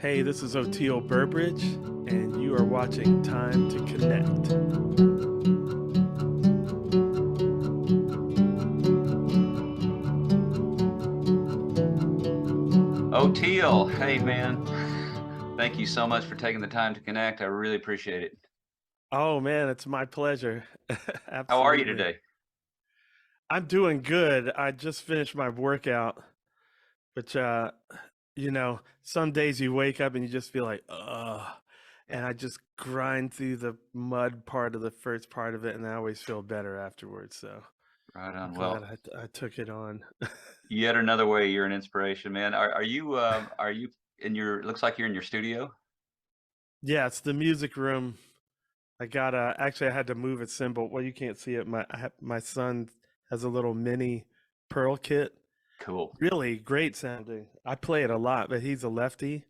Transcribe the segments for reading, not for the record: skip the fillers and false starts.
Hey, this is Oteil Burbridge, and you are watching Time to Connect. Oteil, hey man, thank you so much for taking the time to connect. I really appreciate it. Oh man, it's my pleasure. How are you Absolutely. today? I'm doing good. I just finished my workout, which some days you wake up and you just feel like, ugh. Yeah, And I just grind through the mud part of the first part of it, and I always feel better afterwards. So right I'm on. glad Well, I took it on. yet another way you're an inspiration, man. Are you in your? Looks like you're in your studio. Yeah, it's the music room. I got actually I had to move a cymbal. Well, you can't see it. My son has a little mini pearl kit. Cool. Really great sounding. I play it a lot, but he's a lefty,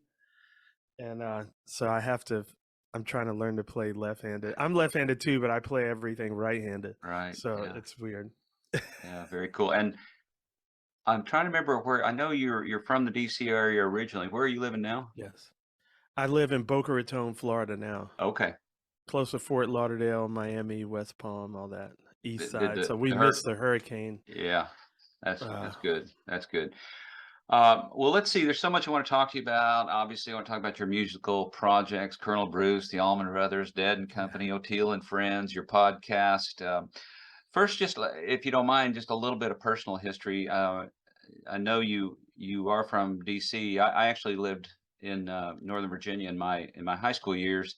and so I'm trying to learn to play left-handed. I'm left-handed too, but I play everything right-handed. Right. So Yeah. it's weird. Yeah. Very cool. And I'm trying to remember where. I know you're from the DC area originally. Where are you living now? Yes. I live in Boca Raton, Florida now, Okay. close to Fort Lauderdale, Miami, West Palm, all that east Did side. the So we the hurt? missed the hurricane. Yeah. That's Uh, that's good. That's good. Well, let's see. There's so much I want to talk to you about. Obviously, I want to talk about your musical projects, Colonel Bruce, the Allman Brothers, Dead and yeah. Company, Oteil and Friends, your podcast. First, if you don't mind, just a little bit of personal history. I know you are from D.C. I actually lived in Northern Virginia in my high school years.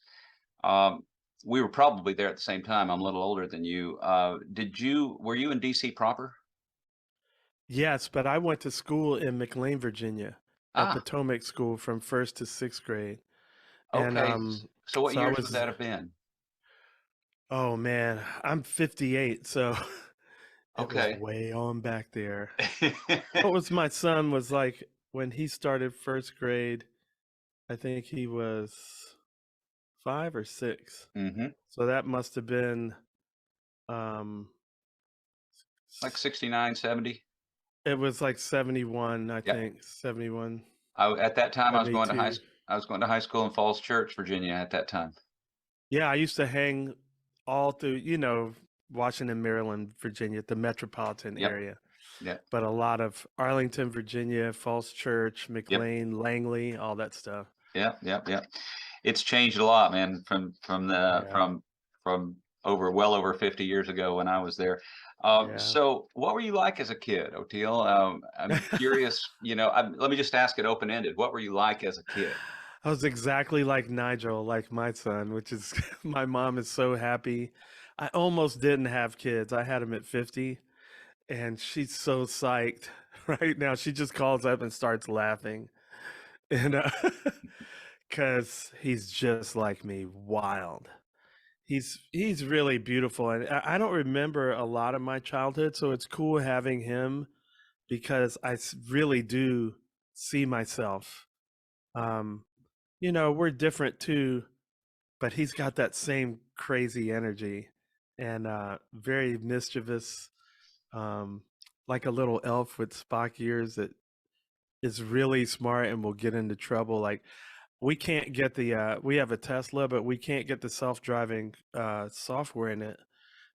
Um, we were probably there at the same time. I'm a little older than you. Were you in D.C. proper? Yes, but I went to school in McLean, Virginia, at Ah, Potomac School from first to sixth grade. And okay. So what so I years would was, that have been? oh man, I'm 58, so it was Okay. way on back there. What was my son was like when he started first grade, I think he was 5 or 6. Mhm. So that must have been, um, Like 69, 70. it was like 71, I Yeah. think, 71, At that time, 72. I was going to high school in Falls Church, Virginia at that time. Yeah, I used to hang all through, Washington, Maryland, Virginia, the metropolitan Yep. area, Yep. but a lot of Arlington, Virginia, Falls Church, Yep. McLean, Langley, all that stuff. Yep. Yep. Yep. It's changed a lot, man, Yeah, from well over 50 years ago when I was there. yeah. So what were you like as a kid, Oteil? I'm curious, let me just ask it open-ended. What were you like as a kid? I was exactly like Nigel, like my son, which is my mom is so happy. I almost didn't have kids. I had them at 50, and she's so psyched right now. She just calls up and starts laughing. And because he's just like me, wild. He's really beautiful, and I don't remember a lot of my childhood, so it's cool having him because really do see myself. Um, we're different too, but he's got that same crazy energy and very mischievous, um, like a little elf with Spock ears that is really smart and will get into trouble. Like we can't get we have a Tesla, but we can't get the self-driving software in it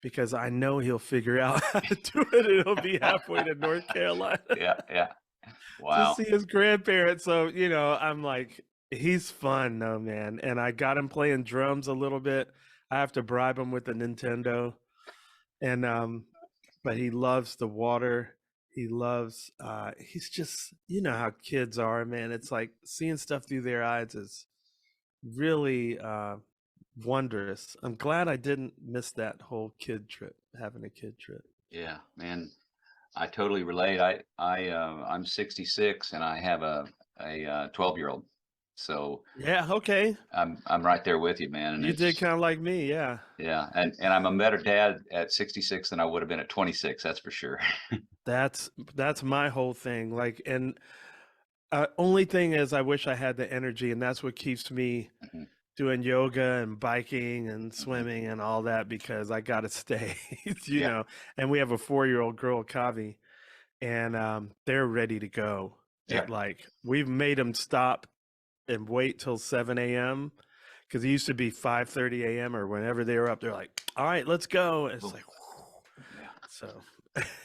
because I know he'll figure out how to do it and he'll be halfway to North Carolina Yeah. Yeah. to Wow. see his grandparents. So, I'm like, he's fun though, man. And I got him playing drums a little bit. I have to bribe him with the Nintendo. And but he loves the water. He loves he's just how kids are, man. It's like seeing stuff through their eyes is really wondrous. I'm glad I didn't miss that whole kid trip, having a kid trip. Yeah, man. I totally relate. I'm 66 and I have a 12-year-old. So Yeah, okay. I'm right there with you, man. And You did kind of like me, yeah. yeah, and I'm a better dad at 66 than I would have been at 26. That's for sure. That's my whole thing. Like, and only thing is, I wish I had the energy, and that's what keeps me Mhm, doing yoga and biking and mhm. swimming and all that because I gotta stay, Yeah, And we have a 4-year-old girl, Kavi, and they're ready to go. yeah, We've made them stop and wait till 7 a.m. because it used to be 5:30 a.m. or whenever they were up. They're like, "All right, let's go." And it's like, whew. Yeah. So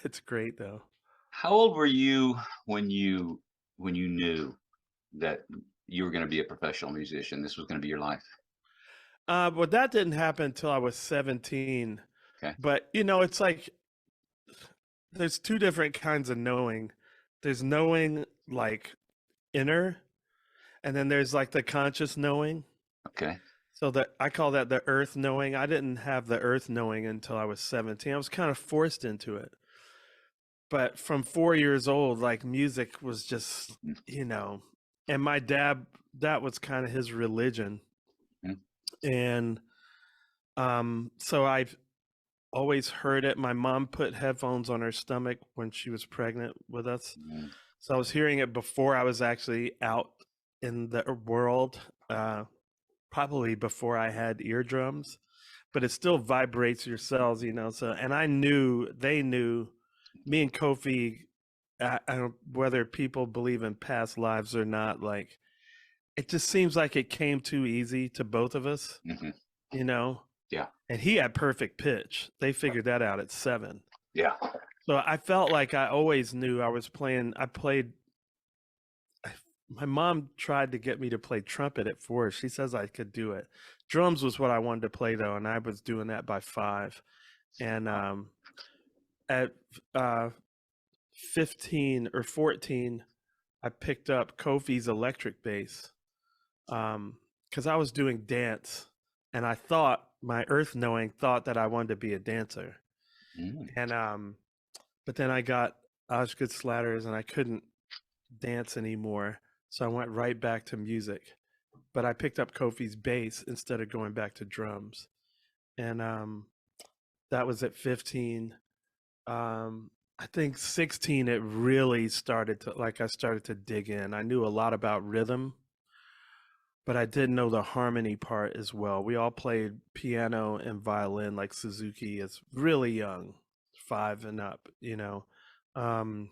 it's great though. How old were you when you knew that you were going to be a professional musician? This was going to be your life. Well, that didn't happen until I was 17. Okay. But you know, it's like there's two different kinds of knowing. There's knowing like inner, and then there's like the conscious knowing. Okay. So that I call that the earth knowing. I didn't have the earth knowing until I was 17. I was kind of forced into it. But from 4 years old, like music was just, Mhm. you know, and my dad, that was kind of his religion. Mhm. And so I've always heard it. My mom put headphones on her stomach when she was pregnant with us. Mhm. So I was hearing it before I was actually out in the world, probably before I had eardrums, but it still vibrates your cells, you know. So, and I knew, they knew, me and Kofi, I don't, whether people believe in past lives or not, like it just seems like it came too easy to both of us, Mhm. you know. Yeah. And he had perfect pitch. They figured that out at 7. Yeah. So I felt like I always knew I was playing. My mom tried to get me to play trumpet at 4. She says I could do it. Drums was what I wanted to play though, and I was doing that by 5. And at 15 or 14, I picked up Kofi's electric bass because I was doing dance, and I thought my earth knowing thought that I wanted to be a dancer. Mm. And but then I got Osgood Slatters, and I couldn't dance anymore, so I went right back to music. But I picked up Kofi's bass instead of going back to drums, and that was at 15. I think 16 it really started to, like, I started to dig in. I knew a lot about rhythm, but I didn't know the harmony part as well. We all played piano and violin like Suzuki is really young, 5 and up, you know. Um,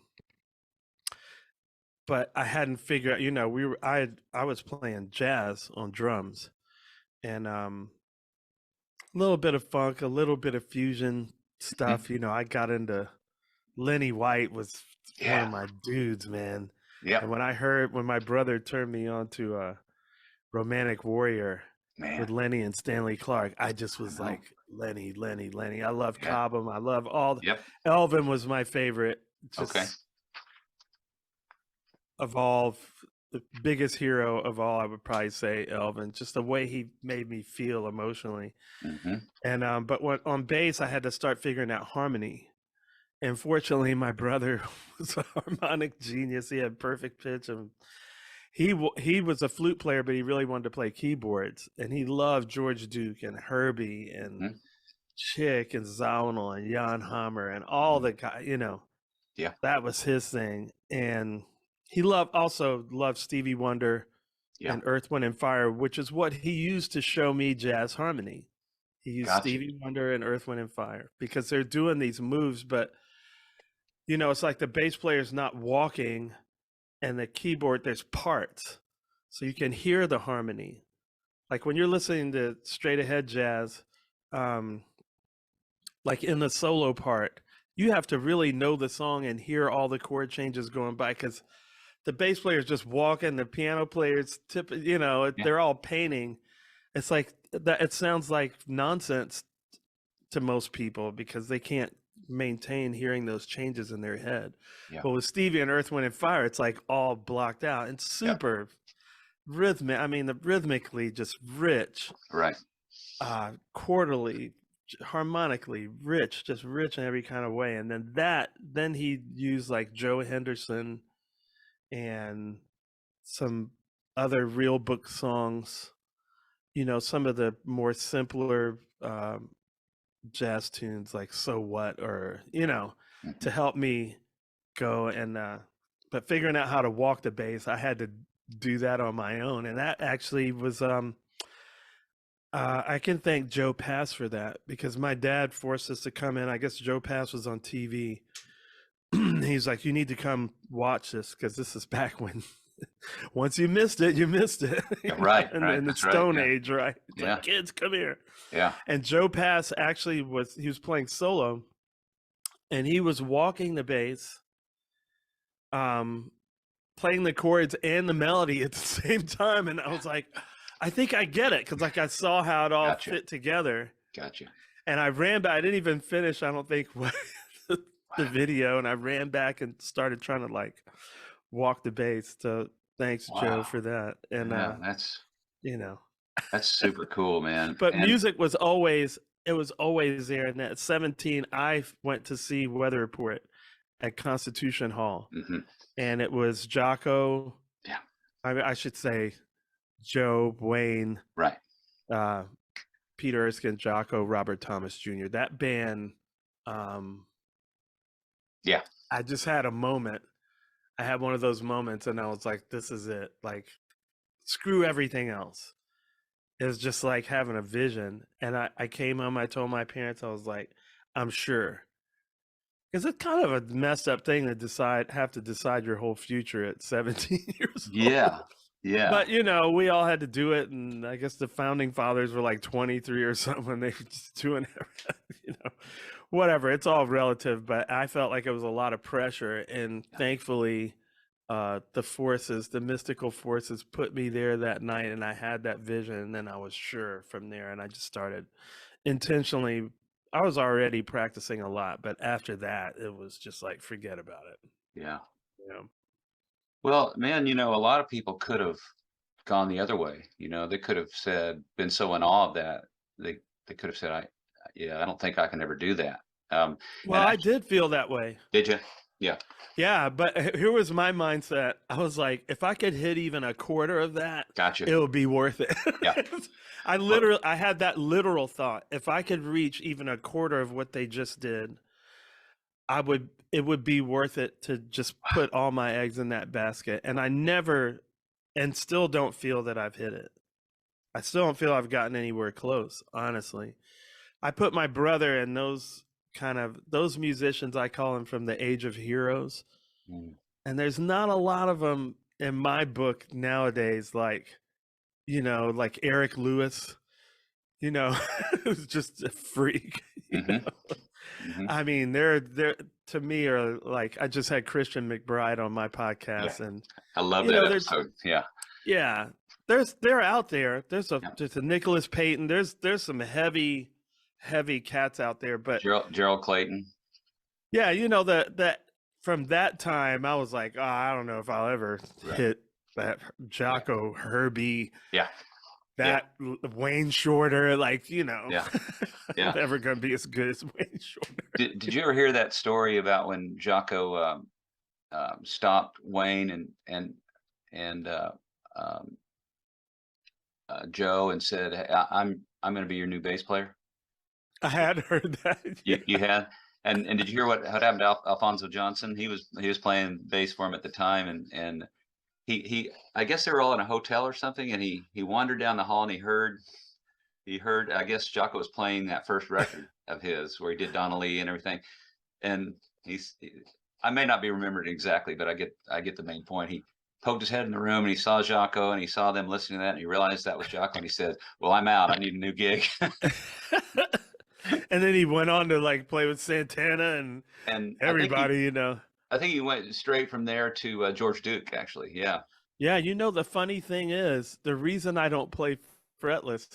but I hadn't figured out, you know, I was playing jazz on drums, and a little bit of funk, a little bit of fusion Mhm. stuff. You know, I got into Lenny White was one of Yeah. my dudes, man. And Yep. when my brother turned me on to Romantic Warrior with Man. Lenny and Stanley Clark, I just I was know. like, Lenny, Lenny, Lenny. I love Yeah. Cobham. I love all Yep. Elvin was my favorite. Okay. Just of all, the biggest hero of all, I would probably say Elvin. Just the way he made me feel emotionally. Mhm. And but on bass, I had to start figuring out harmony. And fortunately, my brother was a harmonic genius. He had perfect pitch, and he was a flute player, but he really wanted to play keyboards. And he loved George Duke and Herbie and Mhm. Chick and Zaunel and Jan Hammer and all Mhm. the guys. You know, Yeah. that was his thing. And he also loved Stevie Wonder Yeah. and Earth, Wind, and Fire, which is what he used to show me jazz harmony. He used Gotcha. Stevie Wonder and Earth, Wind, and Fire because they're doing these moves, but you know, it's like the bass player's not walking, and the keyboard, there's parts. So you can hear the harmony. Like when you're listening to straight ahead jazz, um, like in the solo part, you have to really know the song and hear all the chord changes going by because the bass player's just walking, the piano player's you know, Yeah. they're all painting. It's like that, it sounds like nonsense to most people because they can't maintain hearing those changes in their head. Yeah. But with Stevie and Earth, Wind, and Fire, it's like all blocked out and Yep. super rhythmic. I mean, the rhythmically just rich, Right. quarterly, harmonically rich, just rich in every kind of way. And then he used like Joe Henderson and some other real book songs. You know, some of the more simpler jazz tunes like So What, or you know, Mhm. to help me go. And but figuring out how to walk the bass, I had to do that on my own, and that actually was I can thank Joe Pass for that because my dad forced us to come in. I guess Joe Pass was on TV. He's like, you need to come watch this because this is back when once you missed it, you missed it. Yeah, right, In the that's right. Stone Yeah, Age, right? It's yeah, like, kids, come here. yeah. And Joe Pass actually he was playing solo, and he was walking the bass, um, playing the chords and the melody at the same time. And I was like, I think I get it, because like I saw how it all Gotcha, fit together. gotcha. And I ran back. I didn't even finish, I don't think, the video. And I ran back and started trying to like walk the bass. So thanks, Joe, Wow. for that. And Yeah, you know, that's super cool, man. but And music was always there. And at 17, I went to see Weather Report at Constitution Hall, mhm, and it was Jocko. yeah, I should say Joe, Wayne, right. uh, Peter Erskine, Jocko, Robert Thomas Jr. That band, Yeah, I just had a moment. I had one of those moments, and I was like, this is it. Like, screw everything else. It was just like having a vision. And I came home, I told my parents, I was like, I'm sure. Because it's kind of a messed up thing to have to decide your whole future at 17 years old. yeah, yeah. But you know, we all had to do it, and I guess the founding fathers were like 23 or something when they were just doing it. You know, whatever. It's all relative, but I felt like it was a lot of pressure, and thankfully, the mystical forces, put me there that night, and I had that vision, and then I was sure from there, and I just started intentionally. I was already practicing a lot, but after that, it was just like, forget about it. Yeah. You know? Well, man, a lot of people could have gone the other way. They could have been so in awe of that. They could have said, I don't think I can ever do that. Well, And I actually, did feel that way. did you? Yeah. Yeah, but here was my mindset. I was like, if I could hit even a quarter of that, Gotcha. it would be worth it. Yeah. I had that literal thought. If I could reach even a quarter of what they just did, it would be worth it to just put all my eggs in that basket. And I never, and still don't feel that I've hit it. I still don't feel I've gotten anywhere close, honestly. I put my brother in those musicians, I call them, from the age of heroes. Mm. And there's not a lot of them in my book nowadays, like Eric Lewis, who's just a freak. Mhm. Mhm. I mean, they're to me are like, I just had Christian McBride on my podcast, and I love you that know, episode. Yeah. yeah, they're out there. There's Yeah. a Nicholas Payton. There's some heavy cats out there, but Gerald Clayton. yeah, that from that time, I was like, oh, I don't know if I'll ever hit that Jocko, Herbie, Yeah. that Wayne Shorter, like, Yeah. Yeah. never gonna be as good as Wayne Shorter. Did you ever hear that story about when Jocko stopped Wayne and um, Joe and said, "Hey, I'm going to be your new bass player"? I had heard that. You had, and did you hear what happened to Alfonso Johnson? He was playing bass for him at the time, and he I guess they were all in a hotel or something, and he wandered down the hall and he heard, I guess Jocko was playing that first record of his where he did Donnelly and everything, and I may not be remembered exactly, but I get the main point. He poked his head in the room and he saw Jocko and he saw them listening to that and he realized that was Jocko and he said, "Well, I'm out. I need a new gig." And then he went on to like play with Santana and everybody, I think he went straight from there to George Duke, actually. Yeah. Yeah, the funny thing is, the reason I don't play fretless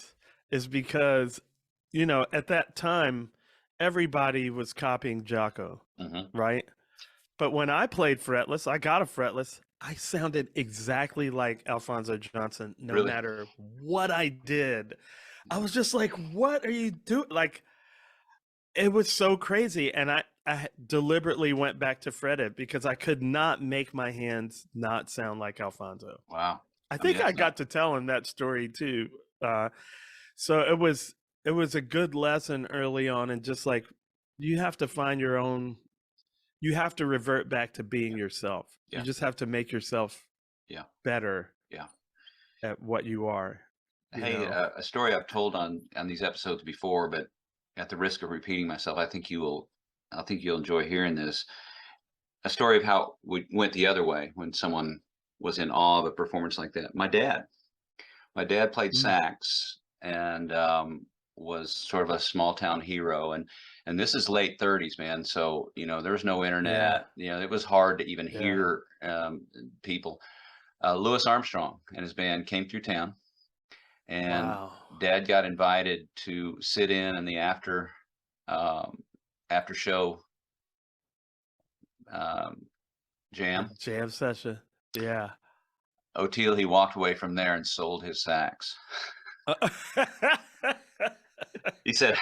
is because, at that time, everybody was copying Jocko, right? But when I played fretless, I got a fretless, I sounded exactly like Alfonso Johnson, no matter what I did. I was just like, what are you doing? Like, it was so crazy. And I deliberately went back to fretted because I could not make my hands not sound like Alfonso. Wow. I think I got to tell him that story too. So it was a good lesson early on, and just like, you have to find your own. You have to revert back to being yourself. Yeah. You just have to make yourself better at what you are. Hey, a story I've told on these episodes before, but at the risk of repeating myself, I think you'll enjoy hearing this. A story of how we went the other way when someone was in awe of a performance like that? My dad played Mm, sax and was sort of a small town hero. And this is late 30s, man. So, there's no yeah, internet. It was hard to even yeah. hear people. Louis Armstrong and his band came through town, and Wow. Dad got invited to sit in the after show um, A jam. jam session. Yeah. Oteil, he walked away from there and sold his sax. He said,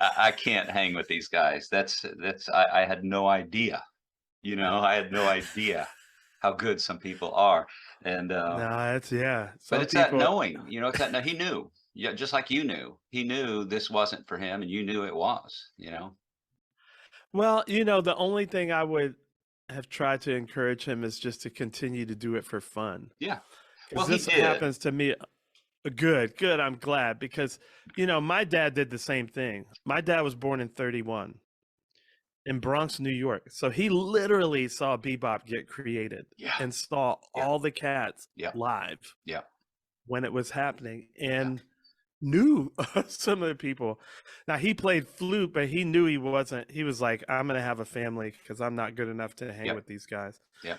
I can't hang with these guys. I had no idea, I had no idea how good some people are. And, No, it's yeah. but Some it's that people. knowing, he knew, yeah, just like he knew this wasn't for him and you knew it was. Well, the only thing I would have tried to encourage him is just to continue to do it for fun. Yeah. Because Well, he this did. happens to me. Good, good. I'm glad because, my dad did the same thing. My dad was born in 31 in Bronx, New York. So he literally saw bebop get created Yeah. and saw Yeah. all the cats Yeah. live Yeah. when it was happening Yeah. and knew some of the people. Now he played flute, but he knew he wasn't. He was like, I'm going to have a family because I'm not good enough to hang Yep. with these guys. Yep.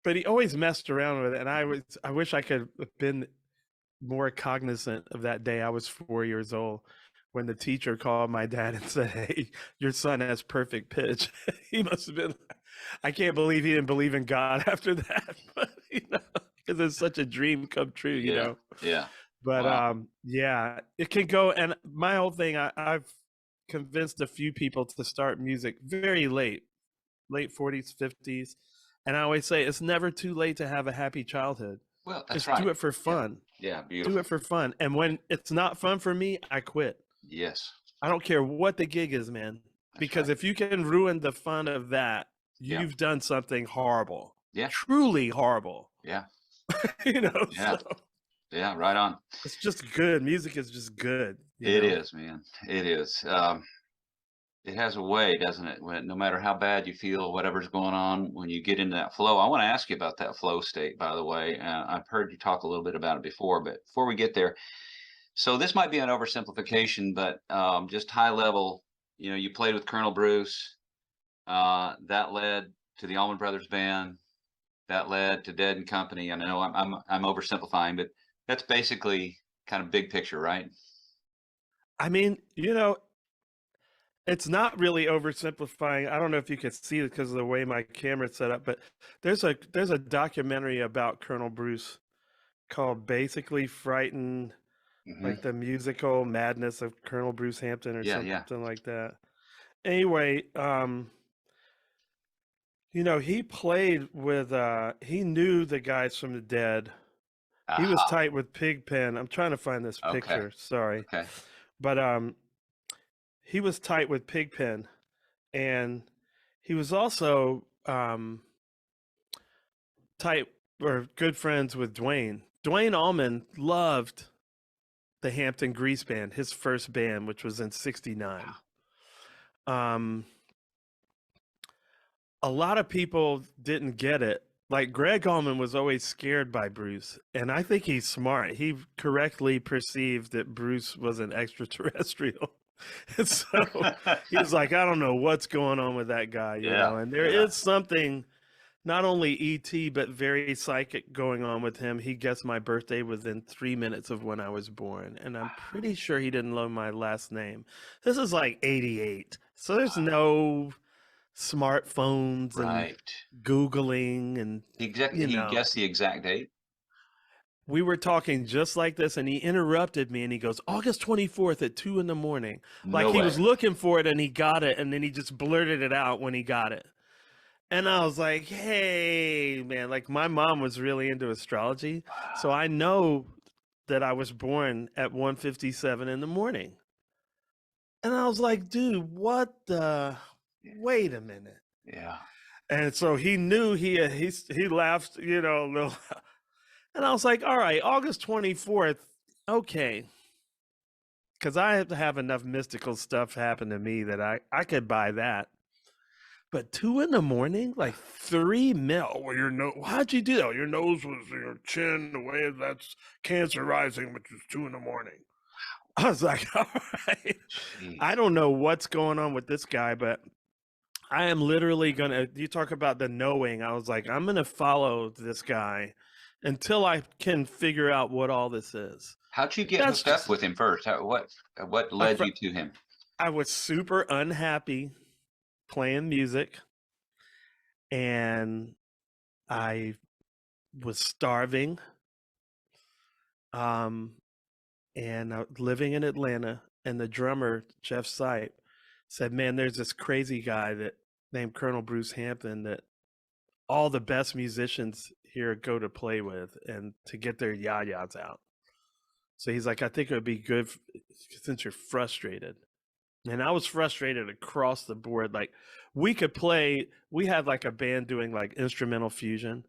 But he always messed around with it. And I wish I could have been more cognizant of that day. I was 4 years old when the teacher called my dad and said, "Hey, your son has perfect pitch." He must have been. I can't believe he didn't believe in God after that, but because it's such a dream come true. Yeah. Yeah. But Wow. yeah, it can go. And my whole thing, I've convinced a few people to start music very late 40s, 50s, and I always say it's never too late to have a happy childhood. Well, that's Just do right. it for Yeah. fun. Yeah. Do Beautiful. it for fun. And when it's not fun for me, I quit. Yes. I don't care what the gig is, man. That's Because right. if you can ruin the fun of that, Yeah. you've done something horrible. Yeah. Truly horrible. Yeah. So Yeah. Yeah. Right on. it's just good. Music is just good, It is, man. It is. It has a way, doesn't it? When no matter how bad you feel, whatever's going on, when you get into that flow. I want to ask you about that flow state, by the way. I've heard you talk a little bit about it before, but before we get there, so this might be an oversimplification, but just high level. You played with Colonel Bruce. That led to the Allman Brothers Band. That led to Dead and Company. And I know I'm oversimplifying, but that's basically kind of big picture, right? I mean, it's not really oversimplifying. I don't know if you can see it because of the way my camera's set up, but there's a documentary about Colonel Bruce called Basically Frightened, Hmm. like the musical madness of Colonel Bruce Hampton or Yeah, yeah. something like that. Anyway, he played with he knew the guys from the Dead. He was Aha. tight with Pigpen. I'm trying to find this Okay. picture, sorry. Okay. But he was tight with Pigpen, and he was also tight or good friends with Dwayne. Dwayne Allman loved the Hampton Grease Band, his first band, which was in '69. Um, a lot of people didn't get it. Like Greg Allman was always scared by Bruce, and I think he's smart. He correctly perceived that Bruce was an extraterrestrial. And so he was like, I don't know what's going on with that guy, Yeah. and there Yeah. is something not only ET but very psychic going on with him. He guessed my birthday within 3 minutes of when I was born, and I'm pretty sure he didn't know my last name. This is like '88, so there's no smartphones and Right. Googling and He guessed the exact date. we were talking just like this, and he interrupted me and he goes, August 24th at 2 a.m. Like No he way. was looking for it and he got it, and then he just blurted it out when he got it. And I was like, hey, man, like my mom was really into astrology. So I know that I was born at 1:57 in the morning. And I was like, dude, what the? Wait a minute. Yeah. And so he knew he laughed, a little. And I was like, all right, August 24th, okay. Because I have to have enough mystical stuff happen to me that I could buy that. But 2 in the morning, like 3 mil. Well, your nose. How'd you do that? Your nose was your chin, the way that's cancer rising, which is 2 in the morning. I was like, all right. Jeez. I don't know what's going on with this guy, but I am literally gonna. You talk about the knowing. I was like, I'm gonna follow this guy until I can figure out what all this is. How'd you get That's hooked up just with him first? What led you to him? I was super unhappy playing music, and I was starving, um, and living in Atlanta. And the drummer Jeff Sipe said, "Man, there's this crazy guy that named Colonel Bruce Hampton that all the best musicians here go to play with and to get their yayas out." So he's like, "I think it would be good since you're frustrated." And I was frustrated across the board. Like we could play, we had like a band doing like instrumental fusion,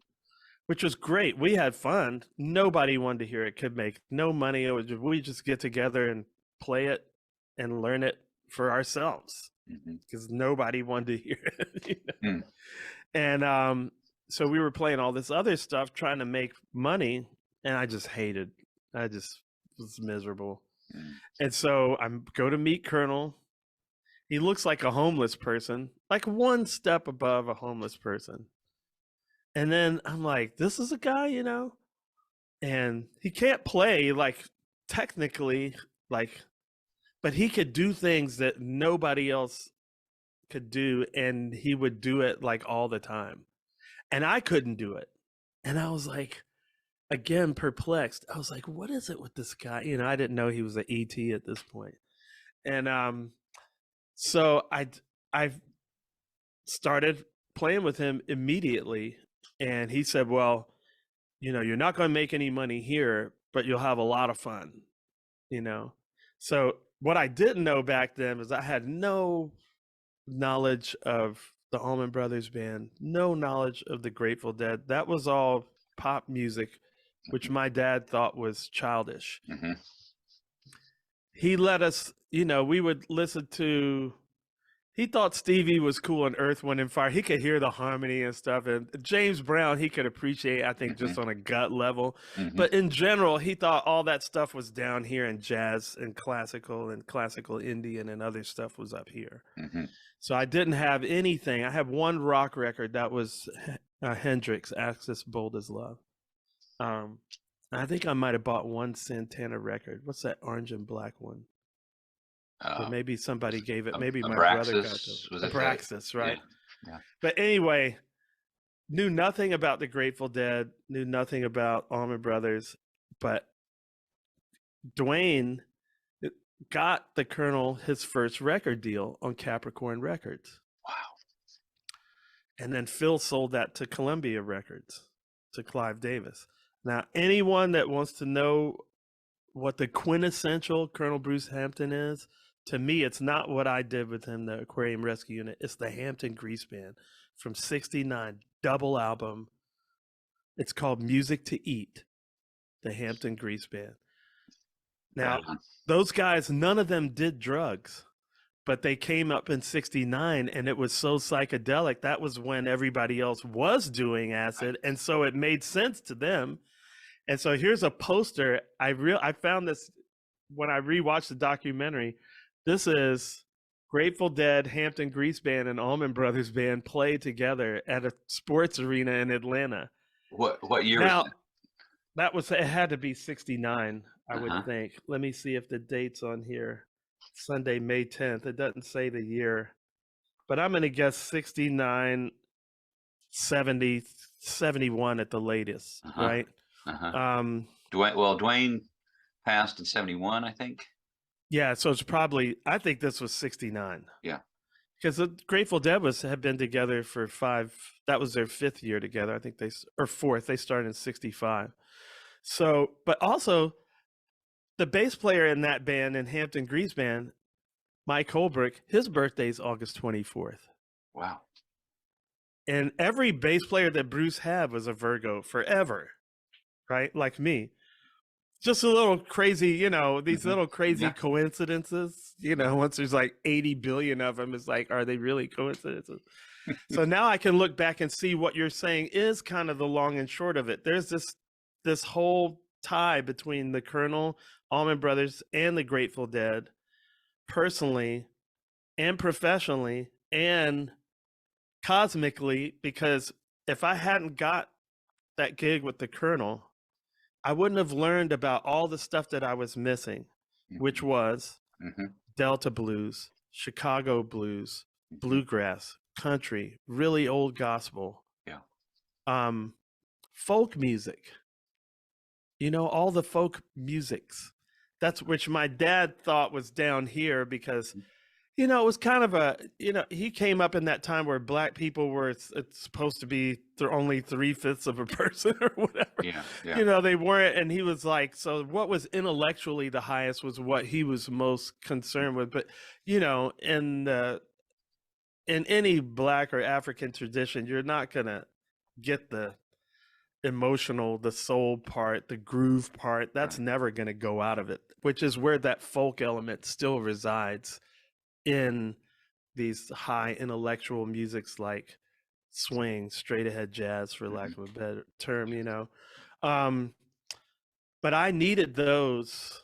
which was great. We had fun. Nobody wanted to hear it, could make no money. It was just, we just get together and play it and learn it for ourselves because nobody wanted to hear it. You know? And so we were playing all this other stuff, trying to make money, and I just hated. I just was miserable. And so I go to meet Colonel. He looks like a homeless person, like one step above a homeless person. And then I'm like, this is a guy, you know, and he can't play like technically, like, but he could do things that nobody else could do. And he would do it like all the time. And I couldn't do it. And I was like, again, perplexed. I was like, what is it with this guy? You know, I didn't know he was an ET at this point. And so I started playing with him immediately. And he said, well, you know, you're not going to make any money here, but you'll have a lot of fun, you know? So what I didn't know back then was I had no knowledge of the Allman Brothers Band, no knowledge of the Grateful Dead. That was all pop music, which my dad thought was childish. He let us, you know, we would listen to, he thought Stevie was cool in Earth, Wind, and Fire. He could hear the harmony and stuff. And James Brown, he could appreciate, I think, just on a gut level. But in general, he thought all that stuff was down here, and jazz and classical Indian and other stuff was up here. So I didn't have anything. I have one rock record that was Hendrix, Axis Bold as Love. I think I might have bought one Santana record. What's that orange and black one? Or maybe somebody gave it. Maybe my brother got it. Abraxas, right? Yeah. But anyway, knew nothing about the Grateful Dead, knew nothing about Allman Brothers, but Dwayne got the Colonel his first record deal on Capricorn Records. Wow. And then Phil sold that to Columbia Records, to Clive Davis. Now, anyone that wants to know what the quintessential Colonel Bruce Hampton is, to me, it's not what I did with him, the Aquarium Rescue Unit. It's the Hampton Grease Band from '69, double album. It's called Music to Eat, the Hampton Grease Band. Now, those guys, none of them did drugs, but they came up in '69 and it was so psychedelic. That was when everybody else was doing acid. And so it made sense to them. And so here's a poster. I found this when I rewatched the documentary. This is Grateful Dead, Hampton Grease Band, and Allman Brothers Band play together at a sports arena in Atlanta. What year Now, was that was, it had to be '69, I would think. Let me see if the date's on here. Sunday, May 10th. It doesn't say the year, but I'm going to guess '69, 70, 71 at the latest, right? Dwayne passed in '71, I think. Yeah, so it's probably, I think this was '69. Yeah. Because the Grateful Dead had been together for that was their 5th year together. I think or 4th, they started in '65. So, but also the bass player in that band, in Hampton Grease Band, Mike Holbrook, his birthday's August 24th. Wow. And every bass player that Bruce had was a Virgo forever, right? Like me. Just a little crazy, you know, these little crazy coincidences, you know, once there's like 80 billion of them, it's like, are they really coincidences? So now I can look back and see what you're saying is kind of the long and short of it. There's this whole tie between the Colonel, Allman Brothers, and the Grateful Dead, personally and professionally and cosmically, because if I hadn't got that gig with the Colonel, I wouldn't have learned about all the stuff that I was missing, which was Delta blues, Chicago blues, bluegrass, country, really old gospel, folk music, all the folk musics. That's which my dad thought was down here because, it was kind of he came up in that time where black people were, it's supposed to be only 3/5 of a person or whatever. They weren't. And he was like, so what was intellectually the highest was what he was most concerned with. But, in any black or African tradition, you're not going to get the emotional, the soul part, the groove part. That's never going to go out of it, which is where that folk element still resides in these high intellectual musics like swing, straight ahead jazz, for lack of a better term, but I needed those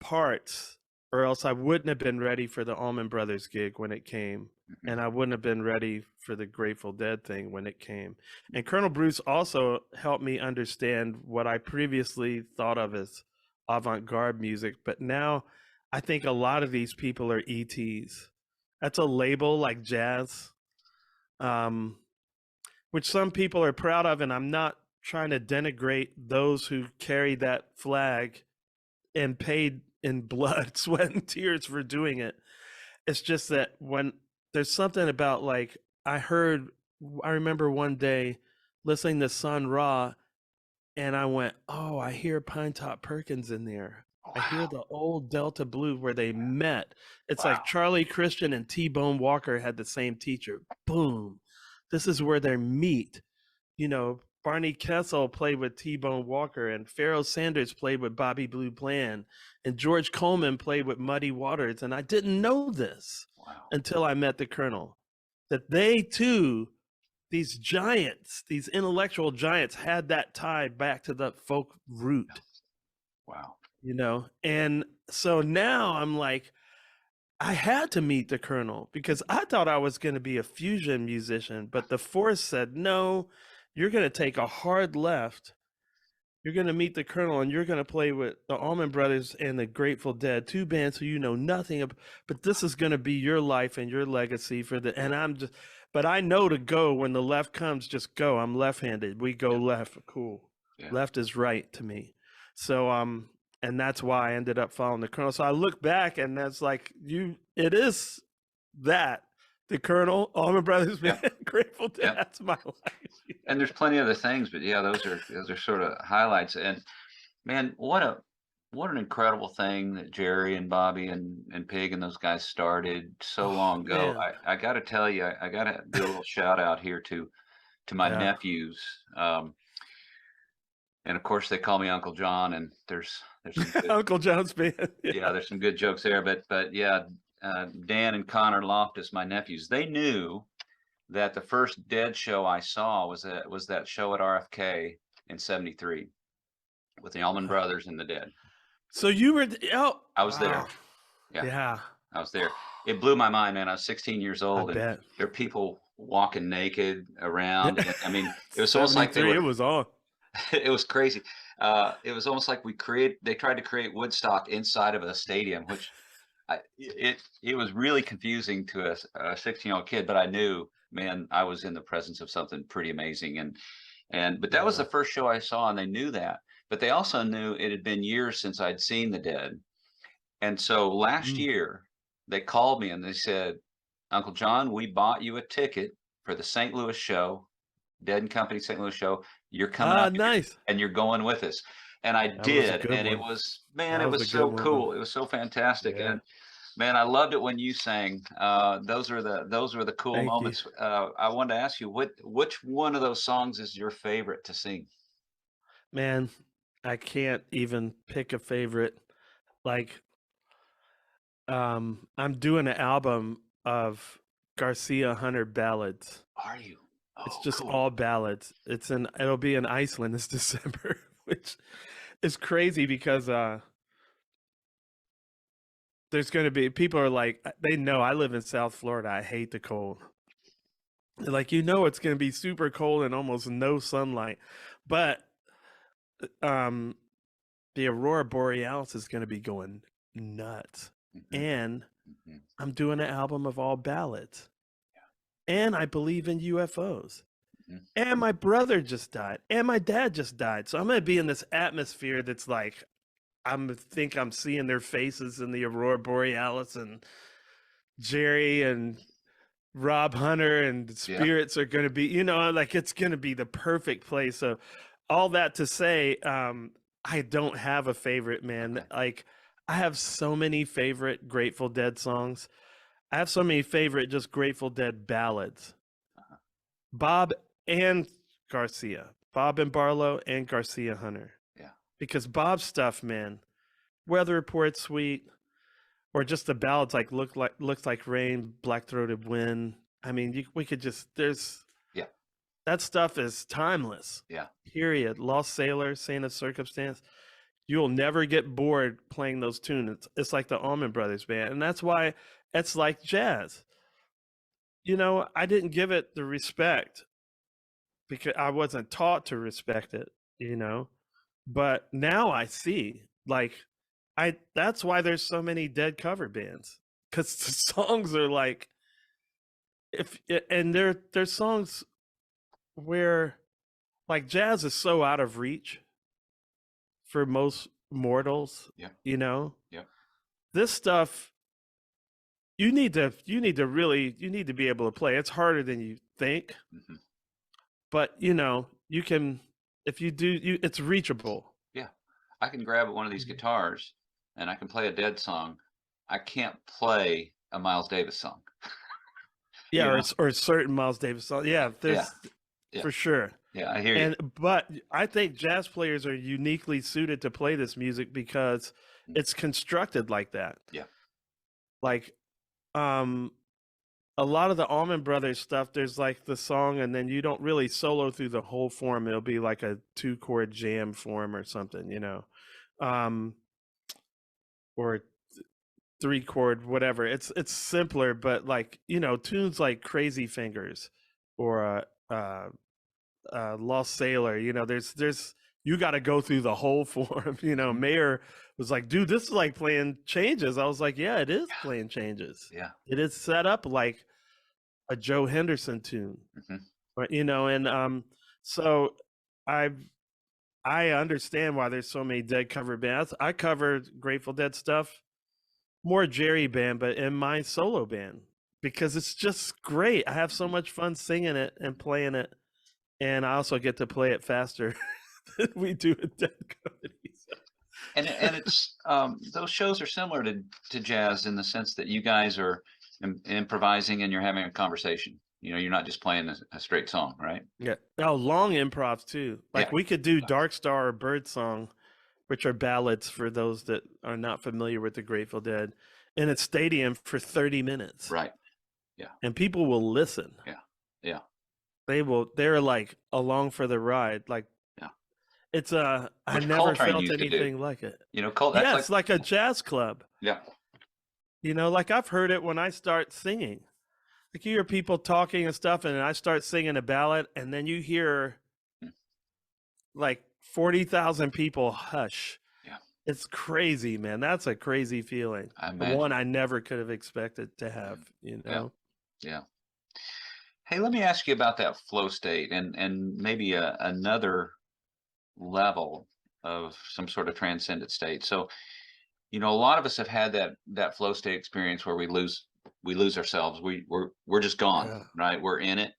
parts or else I wouldn't have been ready for the Allman Brothers gig when it came. And I wouldn't have been ready for the Grateful Dead thing when it came. And Colonel Bruce also helped me understand what I previously thought of as avant-garde music, but now I think a lot of these people are ETs. That's a label like jazz, which some people are proud of, and I'm not trying to denigrate those who carry that flag and paid in blood, sweat, and tears for doing it. It's just that when there's something about, like, I remember one day listening to Sun Ra, and I went, oh, I hear Pinetop Perkins in there. I hear the old Delta blues where they met. It's like Charlie Christian and T-Bone Walker had the same teacher. Boom. This is where they meet. Barney Kessel played with T-Bone Walker, and Pharoah Sanders played with Bobby Blue Bland, and George Coleman played with Muddy Waters. And I didn't know this until I met the Colonel, that they too, these giants, these intellectual giants, had that tie back to the folk root. And so now I'm like, I had to meet the Colonel because I thought I was going to be a fusion musician, but the Force said, no, you're going to take a hard left. You're going to meet the Colonel and you're going to play with the Allman Brothers and the Grateful Dead, two bands who you know nothing about, but this is going to be your life and your legacy but I know to go when the left comes, just go. I'm left-handed. We go left. Cool. Left is right to me. So, and that's why I ended up following the Colonel. So I look back and that's like, it is that. The Colonel, Allman Brothers Band, Grateful Dead, that's my life. And there's plenty of other things, but those are sort of highlights. And man, what an incredible thing that Jerry and Bobby and Pig and those guys started so long ago. I got to tell you, I got to do a little shout out here to my nephews. And of course they call me Uncle John, and there's some good, Uncle John's Band. There's some good jokes there, but Dan and Connor Loftus, my nephews, they knew that the first Dead show I saw was that show at RFK in '73 with the Allman Brothers and the Dead. So you were I was there. Yeah. I was there. It blew my mind, man. I was 16 years old, and bet. there are people walking naked around. And, I mean, it was almost like it was on. It was crazy. It was almost like they tried to create Woodstock inside of a stadium, which it was really confusing to a 16-year-old kid, but I knew, man, I was in the presence of something pretty amazing. But that was the first show I saw, and they knew that. But they also knew it had been years since I'd seen the Dead. And so last year they called me and they said, Uncle John, we bought you a ticket for the St. Louis show, Dead and Company St. Louis show. You're coming up nice. and you're going with us. And I did. And it was, man, it was so cool. It was so fantastic. And man, I loved it when you sang. Those were the cool moments. I wanted to ask you, which one of those songs is your favorite to sing? Man, I can't even pick a favorite. Like, I'm doing an album of Garcia Hunter ballads. Are you? It's Oh, just cool. all ballads. It'll be in Iceland this December, which is crazy because there's going to be people are like they know I live in South Florida. I hate the cold. Like it's going to be super cold and almost no sunlight. But um the aurora borealis is going to be going nuts. Mhm, And mhm. I'm doing an album of all ballads. And I believe in UFOs. Mhm. And my brother just died. And my dad just died. So I'm going to be in this atmosphere that's like I'm seeing their faces in the aurora borealis, and Jerry and Rob Hunter and the Yeah. spirits are going to be, like it's going to be the perfect place. So all that to say, I don't have a favorite, man. Okay. Like I have so many favorite Grateful Dead songs. I have so many favorite just Grateful Dead ballads. Uh-huh. Bob and Garcia, Bob and Barlow and Garcia Hunter. Yeah. Because Bob's stuff, man, Weather Report Suite, or just the ballads like Looks Like Rain, Black Throated Wind. I mean, we could just Yeah. that stuff is timeless. Yeah. Period. Lost Sailor, Saint of Circumstance. You'll never get bored playing those tunes. It's like the Allman Brothers Band, and that's why it's like jazz. I didn't give it the respect because I wasn't taught to respect it. But now I see, like, that's why there's so many Dead cover bands, because the songs are like, and there's songs where like jazz is so out of reach for most mortals. Yeah. Yeah. This stuff you need to be able to play. It's harder than you think, Mhm. but you can, if you do, it's reachable. Yeah. I can grab one of these guitars and I can play a Dead song. I can't play a Miles Davis song. Yeah, You know? or certain Miles Davis songs. Yeah, Yeah. there's Yeah. for sure. Yeah. I hear you. But I think jazz players are uniquely suited to play this music because it's constructed like that. Yeah. Like, a lot of the Allman Brothers stuff, there's like the song, and then you don't really solo through the whole form. It'll be like a 2-chord jam form or something, or 3-chord, whatever. It's simpler, but like tunes like Crazy Fingers or Lost Sailor. There's you got to go through the whole form. Mhm. Mayer was like, dude, this is like playing changes. I was like, yeah, it is playing changes. Yeah. It is set up like a Joe Henderson tune, Mhm. but and so I I understand why there's so many Dead cover bands. I covered Grateful Dead stuff, more Jerry band, but in my solo band because it's just great. I have so much fun singing it and playing it, and I also get to play it faster than we do in Dead comedies. And it's those shows are similar to jazz in the sense that you guys are improvising and you're having a conversation. You're not just playing a straight song, right? Yeah. Oh, long improvs too. Yeah. Like we could do Dark Star or Bird Song, which are ballads for those that are not familiar with the Grateful Dead, in a stadium for 30 minutes. Right. Yeah. And people will listen. Yeah. Yeah. They're like along for the ride. Like Yeah. it's I Which never Coltrane felt used to do. anything like it. That's Yeah, like it's like a jazz club. yeah. Like I've heard it when I start singing. Like you hear people talking and stuff, and I start singing a ballad, and then you hear Hmm. like 40,000 people hush. Yeah. It's crazy, man. That's a crazy feeling. I The imagine. one I never could have expected to have, Yeah. Yeah. Hey, let me ask you about that flow state and maybe another level of some sort of transcendent state. So, a lot of us have had that flow state experience where we lose ourselves. We're just gone, Yeah. right? We're in it.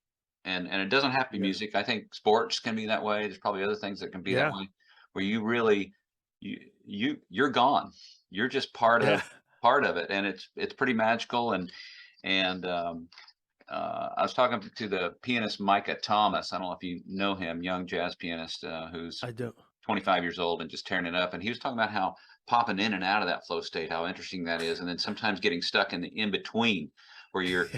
And it doesn't have to be Yeah. music. I think sports can be that way. There's probably other things that can be that Yeah. way, where you really you're gone. You're just part Yeah. of it, and it's pretty magical. And I was talking to the pianist Micah Thomas. I don't know if you know him, young jazz pianist who's I don't. 25 years old and just tearing it up. And he was talking about how popping in and out of that flow state, how interesting that is, and then sometimes getting stuck in the in between, where you're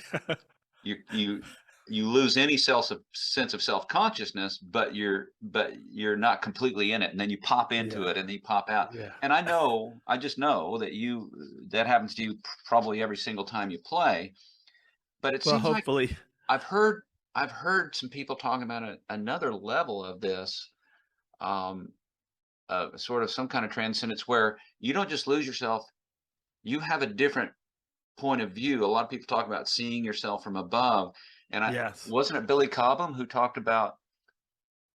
you you lose any sense of self-consciousness, but you're not completely in it, and then you pop into Yeah. it, and then you pop out. Yeah. And I just know that that happens to you probably every single time you play. But it Well, seems like hopefully. I've heard I've heard some people talking about another level of this, um, sort of some kind of transcendence where you don't just lose yourself, you have a different point of view. A lot of people talk about seeing yourself from above. And Yes. wasn't it Billy Cobham who talked about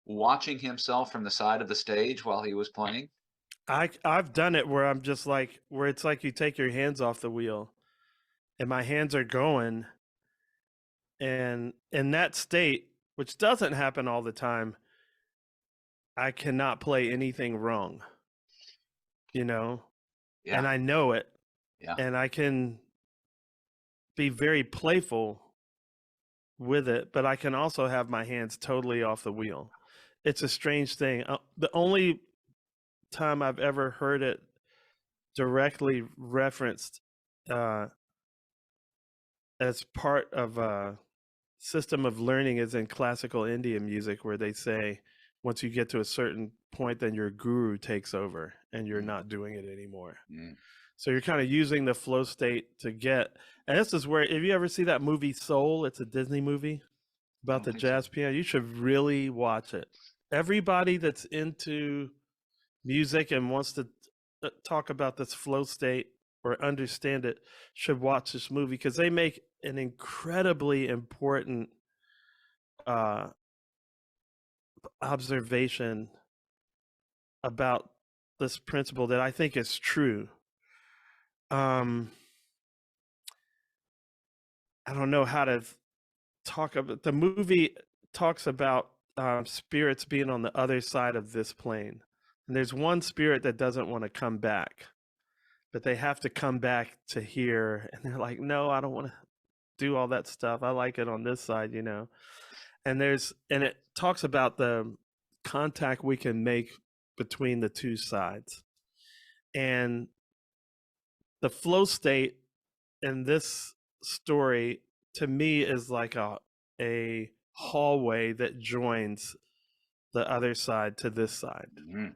watching himself from the side of the stage while he was playing? I've done it where I'm just like where it's like you take your hands off the wheel and my hands are going, and in that state, which doesn't happen all the time, I cannot play anything wrong, you know? Yeah, And I know it, yeah. and I can be very playful with it, but I can also have my hands totally off the wheel. It's a strange thing. The only time I've ever heard it directly referenced uh, as part of a system of learning is in classical Indian music, where they say once you get to a certain point, then your guru takes over and you're Mm, not doing it anymore. mm. So you're kind of using the flow state to get, and this is where, if you ever see that movie Soul, it's a Disney movie I about don't the think so. jazz piano. You should really watch it. Everybody that's into music and wants to talk about this flow state or understand it should watch this movie, because they make an incredibly important uh, observation about this principle that I think is true. Um, I don't know how to talk about the movie. Talks about spirits being on the other side of this plane, and there's one spirit that doesn't want to come back, but they have to come back to here, and they're like, no, I don't want to do all that stuff, I like it on this side, and it talks about the contact we can make between the two sides, and the flow state in this story to me is like a hallway that joins the other side to this side. Mhm,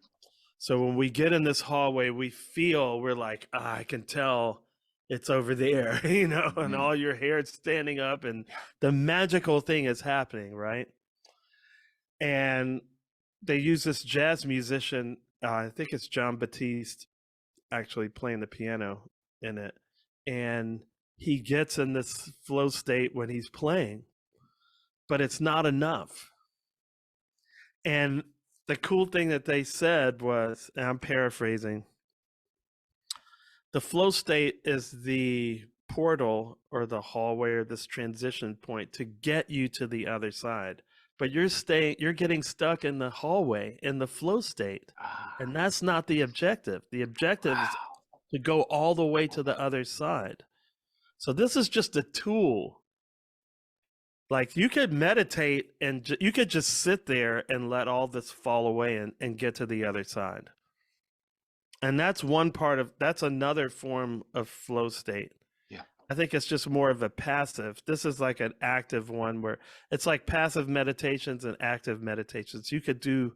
So when we get in this hallway, we're like, I can tell it's over there, and mhm. all your hair is standing up and the magical thing is happening, right? And they use this jazz musician, I think it's John Batiste, actually playing the piano in it. And he gets in this flow state when he's playing, but it's not enough. And the cool thing that they said was, and I'm paraphrasing, the flow state is the portal or the hallway or this transition point to get you to the other side. But you're getting stuck in the hallway in the flow state. Ah, And that's not the objective. The objective is wow. to go all the way to the other side. So this is just a tool. Like you could meditate and you could just sit there and let all this fall away and get to the other side. And that's another form of flow state. Yeah. I think it's just more of a passive. This is like an active one where it's like passive meditations and active meditations. You could do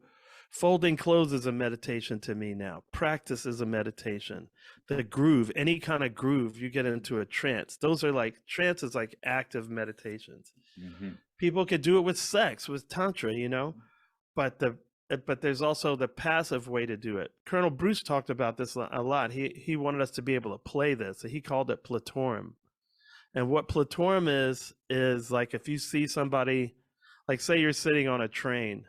folding clothes is a meditation to me now. Practice is a meditation. The groove, any kind of groove, you get into a trance. Those are like trance is like active meditations. Mhm. People could do it with sex, with tantra, but there's also the passive way to do it. Colonel Bruce talked about this a lot. He wanted us to be able to play this. He called it platorum. And what platorum is like if you see somebody, like say you're sitting on a train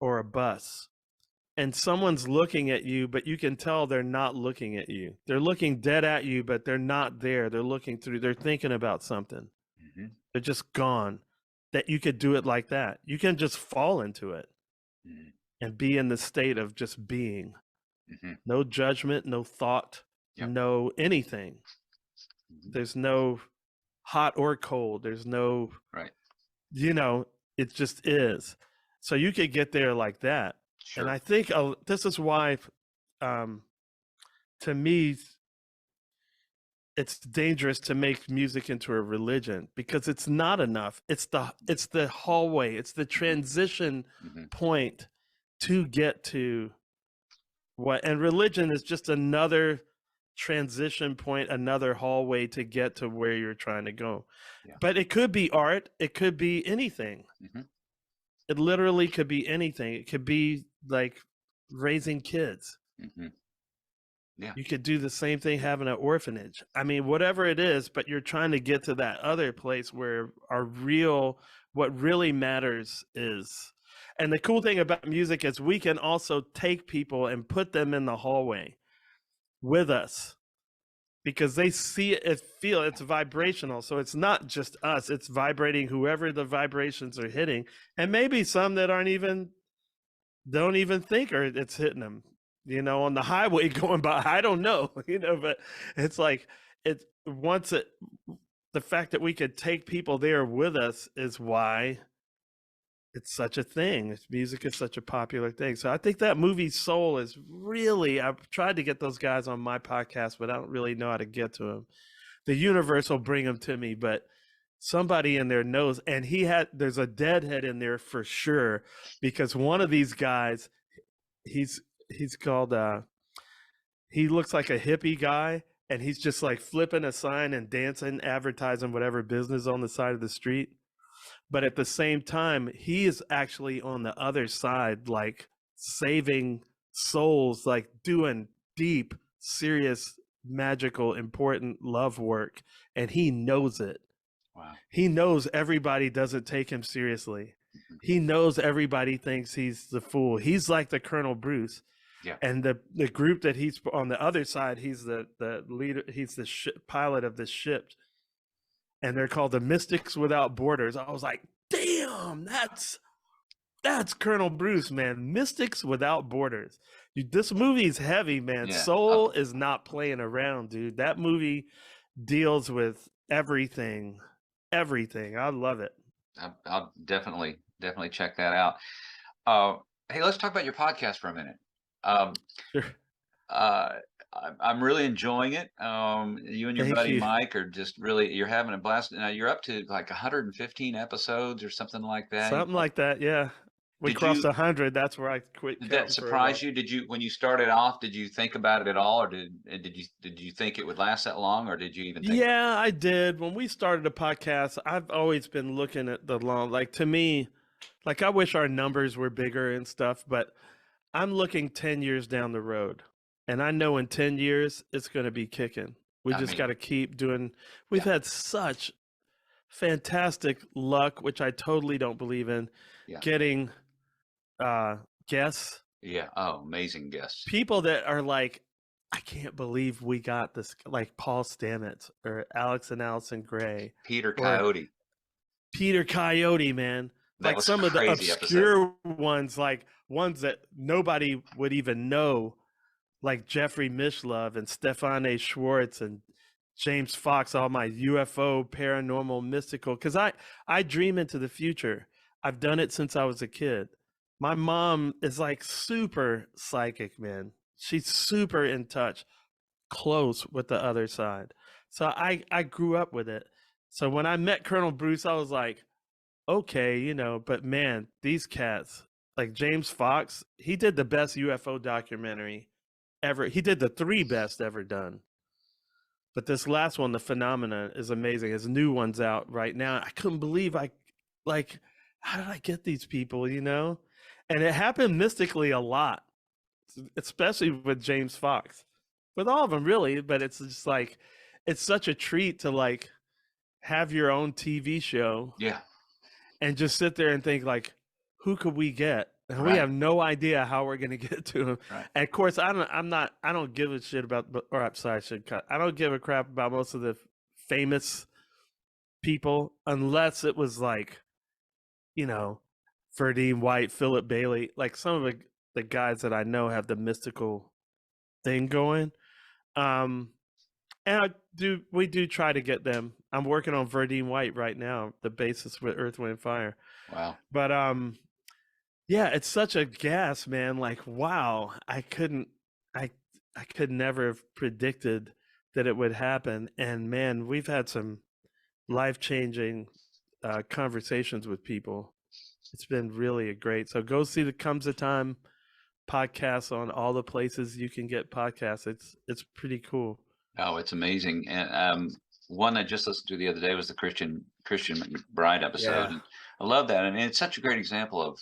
or a bus and someone's looking at you, but you can tell they're not looking at you. They're looking dead at you, but they're not there. They're looking through, they're thinking about something. Mhm, They're just gone. That you could do it like that. You can just fall into it mhm, and be in the state of just being. mhm. No judgment, no thought, Yep. no anything. Mhm. There's no hot or cold. There's no, Right. you know, it just is. So you could get there like that. And Sure. I think this is why, um, to me, it's dangerous to make music into a religion because it's not enough. It's the hallway. It's the transition point to get to what, and religion is just another transition point, another hallway to get to where you're trying to go. Yeah. But it could be art, it could be anything. It literally could be anything. It could be like raising kids. Yeah. You could do the same thing having an orphanage. I mean, whatever it is, but you're trying to get to that other place where what really matters is. And the cool thing about music is we can also take people and put them in the hallway with us because they see it, feel it's vibrational. So it's not just us, it's vibrating whoever the vibrations are hitting. And maybe some that don't even think or it's hitting them, on the highway going by. I don't know, but it's like the fact that we could take people there with us is why it's such a thing. Music is such a popular thing. So I think that movie Soul is really, I've tried to get those guys on my podcast, but I don't really know how to get to them. The universe will bring them to me, but somebody in there knows. And there's a deadhead in there for sure, because one of these guys, he's called, he looks like a hippie guy, and he's just like flipping a sign and dancing, advertising whatever business on the side of the street. But at the same time, he is actually on the other side, like saving souls, like doing deep, serious, magical, important love work. And he knows it. Wow. He knows everybody doesn't take him seriously. He knows everybody thinks he's the fool. He's like the Colonel Bruce. Yeah. And the group that he's on the other side, he's the leader, he's the pilot of the ship. And they're called the Mystics Without Borders. I was like, damn, that's Colonel Bruce, man. Mystics Without Borders. Dude, this movie's heavy, man. Yeah. Soul is not playing around, dude. That movie deals with everything. I love it. I'll definitely check that out. Hey, let's talk about your podcast for a minute. Sure. I'm really enjoying it. You and your Thank buddy you. Mike are just really, you're having a blast. Now you're up to like 115 episodes or something like that. Something like that, yeah. We crossed 100. That's where I quit. Did that surprise you? When you started off, did you think about it at all, or did you think it would last that long, or did you even think? Yeah, I did. When we started a podcast, I've always been looking at the long, like to me, like I wish our numbers were bigger and stuff, but I'm looking 10 years down the road. And I know in 10 years, it's going to be kicking. We just got to keep doing. We've had such fantastic luck, which I totally don't believe in, getting guests. Yeah. Oh, amazing guests. People that are like, I can't believe we got this, like Paul Stamets or Alex and Allison Gray. Peter Coyote. Man. Like some of the obscure ones, like ones that nobody would even know, like Jeffrey Mishlove and Stefan A. Schwartz and James Fox, all my UFO, paranormal, mystical, because I dream into the future. I've done it since I was a kid. My mom is like super psychic, man. She's super in touch, close with the other side. So I grew up with it. So when I met Colonel Bruce, I was like, okay, but man, these cats, like James Fox, he did the best UFO documentary ever. He did the 3 best ever done. But this last one, The Phenomena, is amazing. His new one's out right now. I couldn't believe how did I get these people, And it happened mystically a lot, especially with James Fox. With all of them, really, but it's just like, it's such a treat to like have your own TV show. Yeah. And just sit there and think like, who could we get? And we have no idea how we're going to get to him. Right. And of course, I don't give a shit about, or I'm sorry, I should cut. I don't give a crap about most of the famous people unless it was like, Verdine White, Philip Bailey, like some of the guys that I know have the mystical thing going. And we do try to get them. I'm working on Verdine White right now, the bassist with Earth, Wind, Fire. Wow. But yeah, it's such a gas, man. Like, wow, I could never have predicted that it would happen. And man, we've had some life-changing conversations with people. It's been really great. So go see the Comes a Time podcast on all the places you can get podcasts. It's pretty cool. Oh, it's amazing. And one I just listened to the other day was the Christian McBride episode, Yeah. and I love that. I mean, it's such a great example of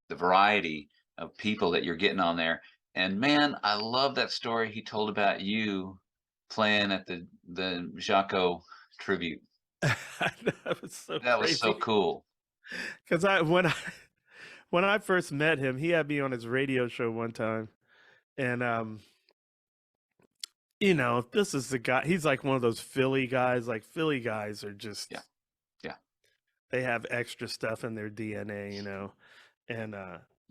the variety of people that you're getting on there. And man, I love that story he told about you playing at the Jaco tribute. That was so That was so crazy. cool. Because when I first met him, he had me on his radio show one time, and you know, this is the guy. He's like one of those Philly guys. Like Philly guys are just Yeah, yeah. they have extra stuff in their DNA, you know, and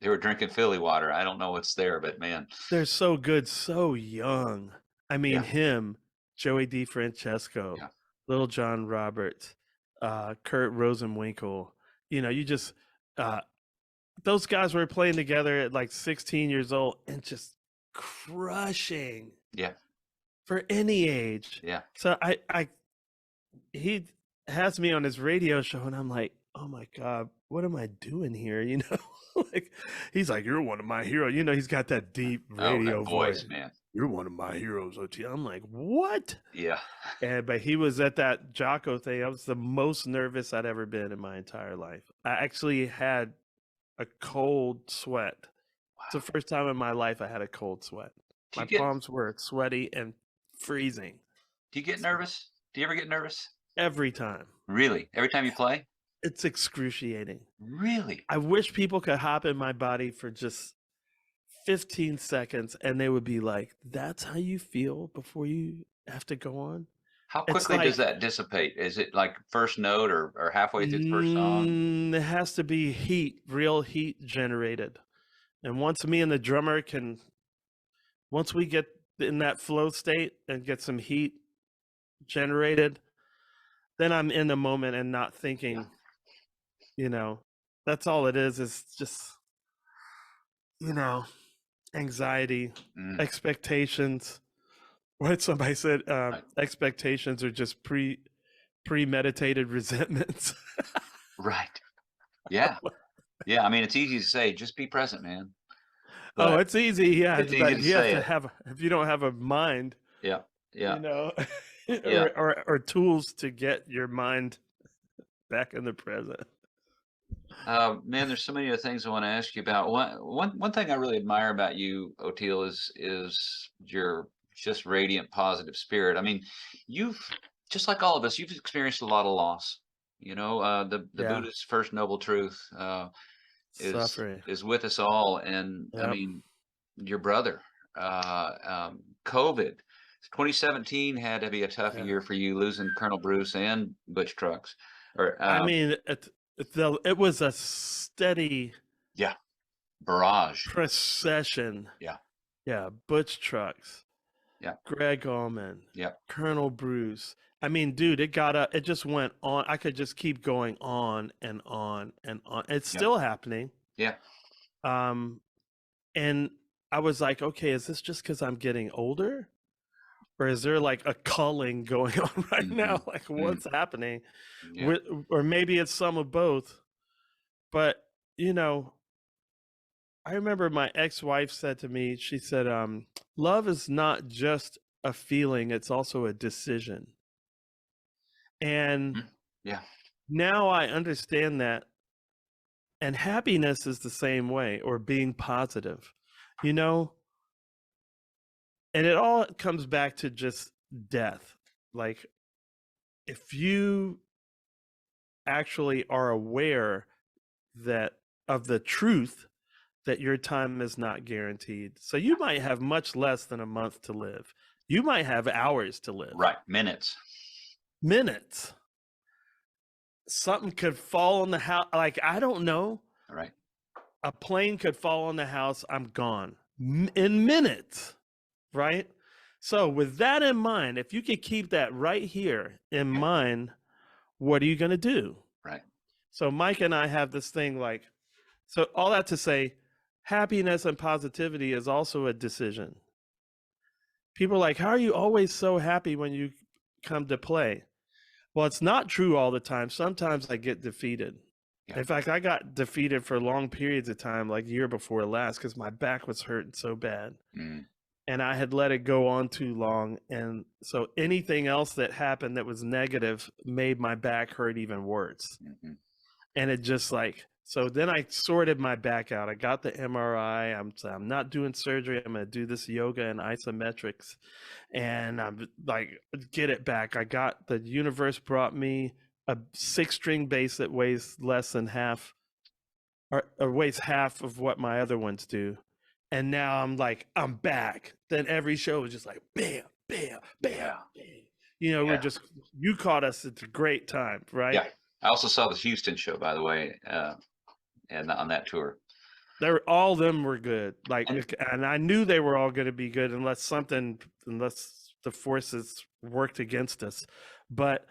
They were drinking Philly water. I don't know what's there, but man, they're so good, so young. I mean, yeah, him, Joey DeFrancesco, yeah, Little John Roberts, Kurt Rosenwinkel. You know, you just those guys were playing together at like 16 years old and just crushing yeah, for any age. yeah. So he has me on his radio show, and I'm like, oh my God, what am I doing here? You know, like he's like, you're one of my heroes. You know, he's got that deep Oh, radio that voice, voice. man. You're one of my heroes, Oteil. I'm like, what? Yeah. And but he was at that Jocko thing. I was the most nervous I'd ever been in my entire life. I actually had a cold sweat. It's the Wow. first time in my life I had a cold sweat. Do My you get palms were sweaty and freezing do you get nervous? Do you ever get nervous? every time. Really? Every time you play? It's excruciating. Really? I wish people could hop in my body for just 15 seconds and they would be like, that's how you feel before you have to go on? How It's quickly does like, that dissipate? Is it like first note or halfway through the first song? it has to be heat, real heat generated. And once me and the drummer once we get in that flow state and get some heat generated, then I'm in the moment and not thinking, Yeah. you know, that's all it is just, you know, anxiety, Mm, expectations. What somebody said, right. expectations are just premeditated resentments. Right. Yeah. Yeah. I mean, it's easy to say, just be present, man. Oh, But it's easy, yeah, it's easy but to you have say to it. have if you don't have a mind, Yeah. you Yeah. know, Yeah. or tools to get your mind back in the present. Man, there's so many other things I want to ask you about. One thing I really admire about you, Oteil, is your just radiant, positive spirit. I mean, you've just like all of us, you've experienced a lot of loss. You know, the Yeah, Buddhist first noble truth suffering. is with us all, and I Yep. mean, your brother, COVID. 2017 had to be a tough Yeah. year for you, losing Colonel Bruce and Butch Trucks. Or I mean, it was a steady yeah, barrage. procession. Yeah, Yeah, Butch Trucks, yeah, Greg Allman, yeah, Colonel Bruce. I mean, dude, it just went on. I could just keep going on and on and on. It's yeah, still happening. yeah, Um, and I was like, okay, is this just because I'm getting older? Or is there like a culling going on right hmm now? Like, mm, what's happening? yeah, Or maybe it's some of both. But, you know, I remember my ex-wife said to me, she said, love is not just a feeling, it's also a decision. And mm, yeah, now I understand that. And happiness is the same way, or being positive, you know? And it all comes back to just death. Like, if you actually are aware that of the truth that your time is not guaranteed. So you might have much less than a month to live. You might have hours to live. right. Minutes. Minutes. Something could fall on the house. Like, I don't know. Right. A plane could fall on the house. I'm gone in minutes. Right. So with that in mind, if you could keep that right here in Yeah. mind, what are you going to do? Right. So Mike and I have this thing like, so all that to say, happiness and positivity is also a decision. People are like, how are you always so happy when you come to play? Well, it's not true all the time. Sometimes I get defeated. Yeah. In fact, I got defeated for long periods of time, like year before last, because my back was hurting so bad. Mm. And I had let it go on too long. And so anything else that happened that was negative made my back hurt even worse. Mm-hmm. And it just like, so then I sorted my back out. I got the MRI. I'm not doing surgery. I'm going to do this yoga and isometrics. And I'm like, get it back. I got, the universe brought me a 6-string bass that weighs less than half, or weighs half of what my other ones do. And now I'm like, I'm back. Then every show is just like, bam, bam, bam, Yeah. bam. You know, we're just, you caught us at a great time, right? Yeah. I also saw the Houston show, by the way, and on that tour. All of them were good. Like, And and I knew they were all going to be good unless the forces worked against us. But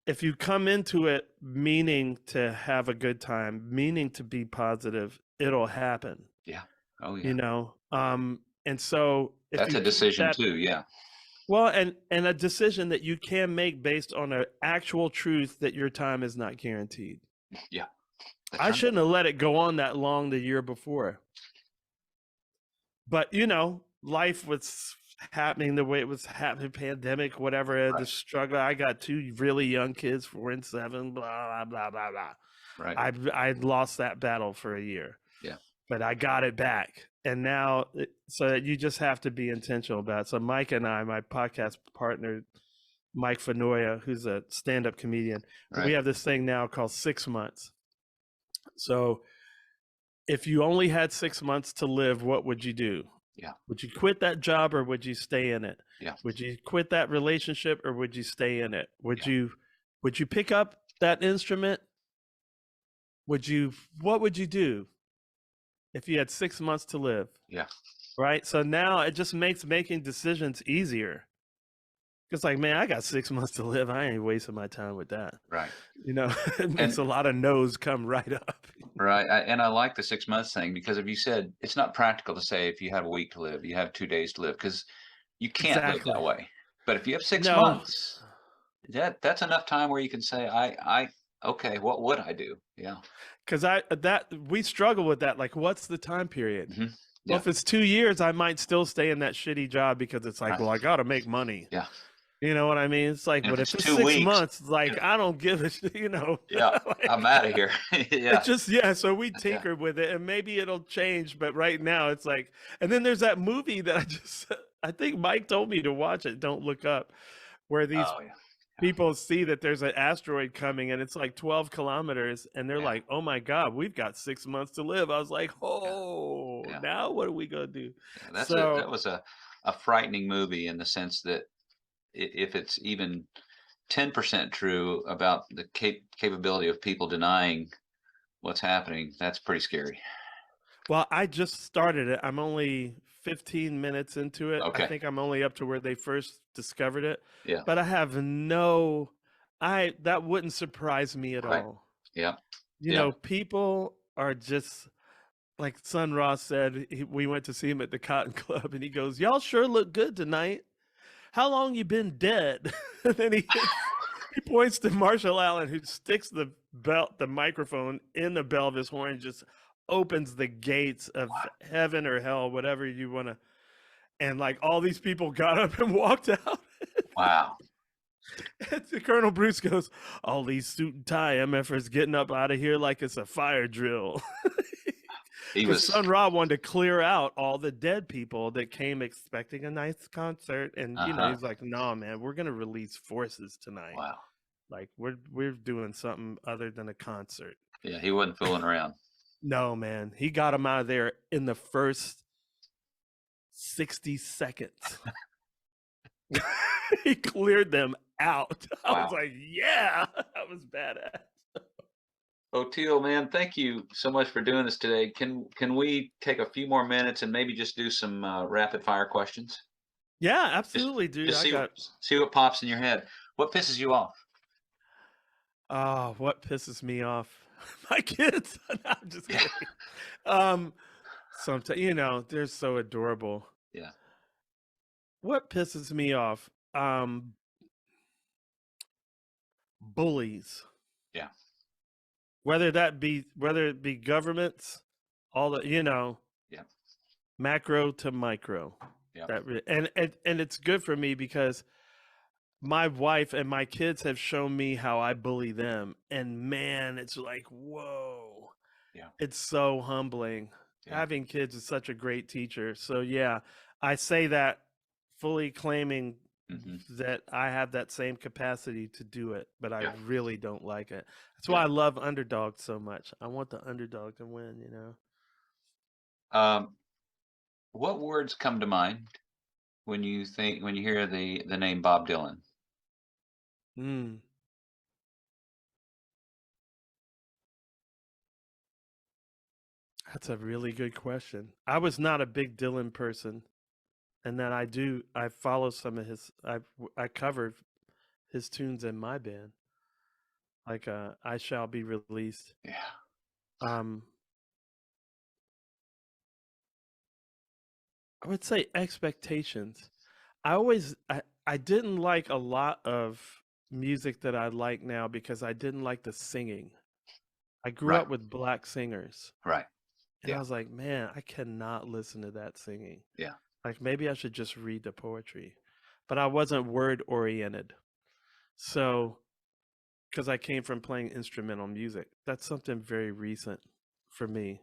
if you come into it meaning to have a good time, meaning to be positive, it'll happen. yeah. Oh yeah. You know, and so if That's you a keep decision that, too. Yeah. well, and a decision that you can make based on an actual truth that your time is not guaranteed. Yeah. I shouldn't have let it go on that long the year before. But, you know, life was happening the way it was happening, pandemic, whatever, the struggle. I got 2 really young kids, 4 and 7, blah, blah, blah, blah. Right. I lost that battle for a year. Yeah. But I got it back. And now, so you just have to be intentional about it. So Mike and I, my podcast partner, Mike Finoia, who's a stand-up comedian, we have this thing now called 6 months. So if you only had 6 months to live, what would you do? Yeah. Would you quit that job or would you stay in it? Yeah. Would you quit that relationship or would you stay in it? Would you pick up that instrument? What would you do if you had 6 months to live? Yeah. Right. So now it just makes making decisions easier. It's like, man, I got 6 months to live. I ain't wasting my time with that. Right. You know, it makes a lot of no's come right up. Right. And I like the 6 months thing, because if you said, it's not practical to say if you have a week to live, you have 2 days to live, because you can't live that way. But if you have 6 months, that's enough time where you can say, okay, what would I do? Yeah. Because we struggle with that. Like, what's the time period? Mm-hmm. Well, if it's 2 years, I might still stay in that shitty job because it's like, well, I got to make money. Yeah. You know what I mean? It's like, but if it's 6 months, like, I don't give a shit, you know. Yeah, like, I'm out of here. Yeah. It's just, so we tinkered with it, and maybe it'll change, but right now it's like, and then there's that movie that I think Mike told me to watch it, Don't Look Up, where these people see that there's an asteroid coming and it's like 12 kilometers and they're like, oh my God, we've got 6 months to live. I was like, now what are we going to do? Yeah, that was a frightening movie, in the sense that if it's even 10% true about the capability of people denying what's happening, that's pretty scary. Well, I just started it. I'm only 15 minutes into it. Okay. I think I'm only up to where they first discovered it. Yeah. But I have that wouldn't surprise me at all. Yeah. You know, people are just, like Son Ross said, we went to see him at the Cotton Club and he goes, y'all sure look good tonight. How long you been dead? And then he points to Marshall Allen, who sticks the microphone in the bell of his horn, just opens the gates of heaven or hell, whatever you want to. And like all these people got up and walked out. Wow. And Colonel Bruce goes, all these suit and tie MFers getting up out of here like it's a fire drill. Son Ra wanted to clear out all the dead people that came expecting a nice concert, and you know, he's like, "No, man, we're gonna release forces tonight. Wow, like we're doing something other than a concert." Yeah, he wasn't fooling around. No, man, he got him out of there in the first 60 seconds. He cleared them out. I was like, "Yeah, that was badass." Oteil, man, thank you so much for doing this today. Can we take a few more minutes and maybe just do some rapid fire questions? Yeah, absolutely, dude. Just see what pops in your head. What pisses you off? Oh, what pisses me off? My kids. No, I'm just kidding. Sometimes, you know, they're so adorable. Yeah. what pisses me off? Bullies. Yeah. Whether it be governments, all the Yeah. macro to micro. Yeah. And it's good for me because my wife and my kids have shown me how I bully them, and man, it's like, whoa. Yeah. It's so humbling. Yeah. Having kids is such a great teacher. So yeah, I say that fully claiming Hmm. that I have that same capacity to do it, but I Yeah. really don't like it. That's why Yeah. I love underdogs so much. I want the underdog to win. Um, what words come to mind when you hear the name Bob Dylan? Mm, that's a really good question. I was not a big Dylan person, and then I follow some of his I covered his tunes in my band, like I Shall Be Released. Yeah. Um I would say expectations. I didn't like a lot of music that I like now because I didn't like the singing. I grew Right. up with black singers, Right. and I Yeah. was like, man, I cannot listen to that singing. Yeah. Like maybe I should just read the poetry. But I wasn't word oriented. So, because I came from playing instrumental music, that's something very recent for me.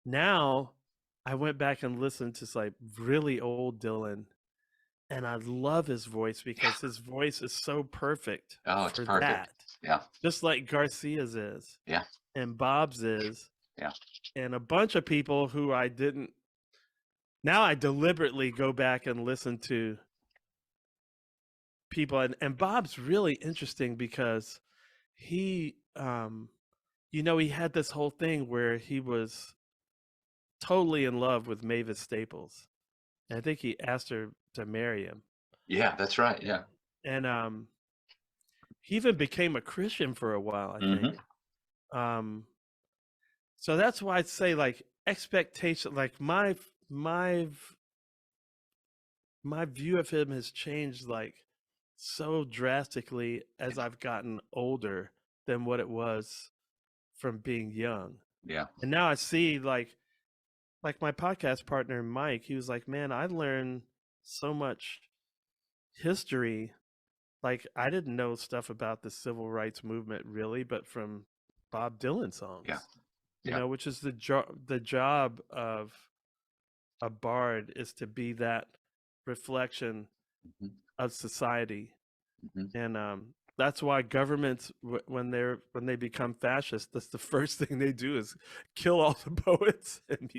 Now, I went back and listened to like really old Dylan, and I love his voice Yeah. because his voice is so perfect Oh, it's for perfect. that. Yeah. Just like Garcia's is Yeah. and Bob's is, Yeah. and a bunch of people who I didn't. Now I deliberately go back and listen to people, and Bob's really interesting because he, he had this whole thing where he was totally in love with Mavis Staples. And I think he asked her to marry him. Yeah. That's right. Yeah. And he even became a Christian for a while, I think. Hmm. Um, so that's why I'd say like expectation, like my view of him has changed like so drastically as I've gotten older than what it was from being young. Yeah. And now I see like my podcast partner Mike, he was like, "Man, I learned so much history. Like I didn't know stuff about the civil rights movement really, but from Bob Dylan Yeah. songs." Yeah. Which is the job of a bard is to be that reflection Hmm. of society. Hmm. And that's why governments when they become fascist, that's the first thing they do is kill all the poets and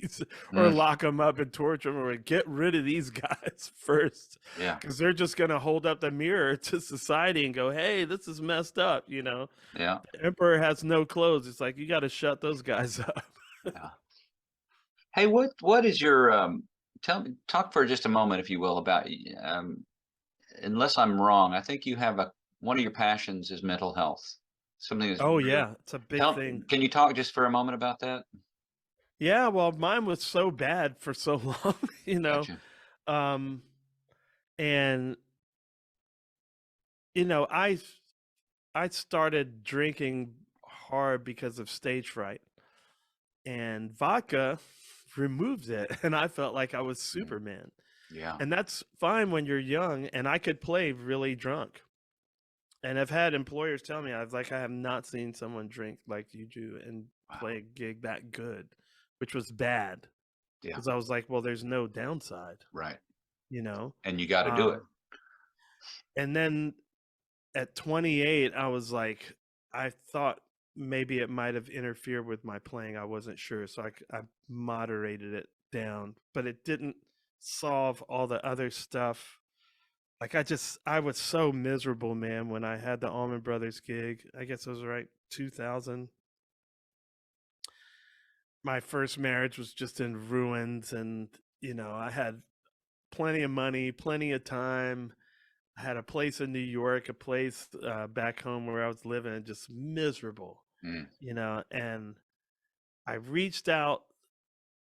or Mm. lock them up and torture them or get rid of these guys first, Yeah. because they're just going to hold up the mirror to society and go, hey, this is messed up. Yeah. The emperor has no clothes. It's like you got to shut those guys up. Yeah. Hey, what is your talk for just a moment, if you will, about unless I'm wrong, I think you have one of your passions is mental health. Something that's Oh really yeah, it's a big thing. can you talk just for a moment about that? Yeah, well, mine was so bad for so long, Gotcha. um, and you know, I started drinking hard because of stage fright, and vodka removed it, and I felt like I was Mm. Superman. Yeah. And that's fine when you're young, and I could play really drunk. And I've had employers tell me I have not seen someone drink like you do and Wow. play a gig that good, which was bad Yeah. because I was like, well, there's no downside, Right. you know. And you got to do it. Um, and then at 28, I was like, I thought maybe it might have interfered with my playing. I wasn't sure, so I moderated it down, but it didn't solve all the other stuff. Like I was so miserable, man, when I had the Allman Brothers gig. I guess it was right 2000. My first marriage was just in ruins, and I had plenty of money, plenty of time. I had a place in New York, a place back home where I was living, and just miserable, Mm. and I reached out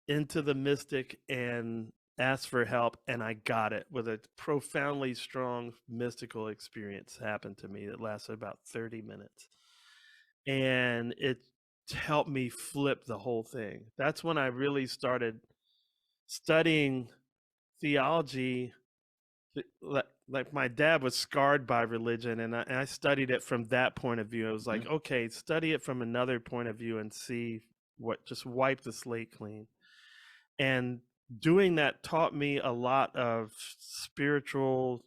into the mystic, and asked for help, and I got it with a profoundly strong mystical experience happened to me that lasted about 30 minutes. And it helped me flip the whole thing. That's when I really started studying theology. Like my dad was scarred by religion, and I studied it from that point of view. It was like, okay, study it from another point of view and see what, just wipe the slate clean. And doing that taught me a lot of spiritual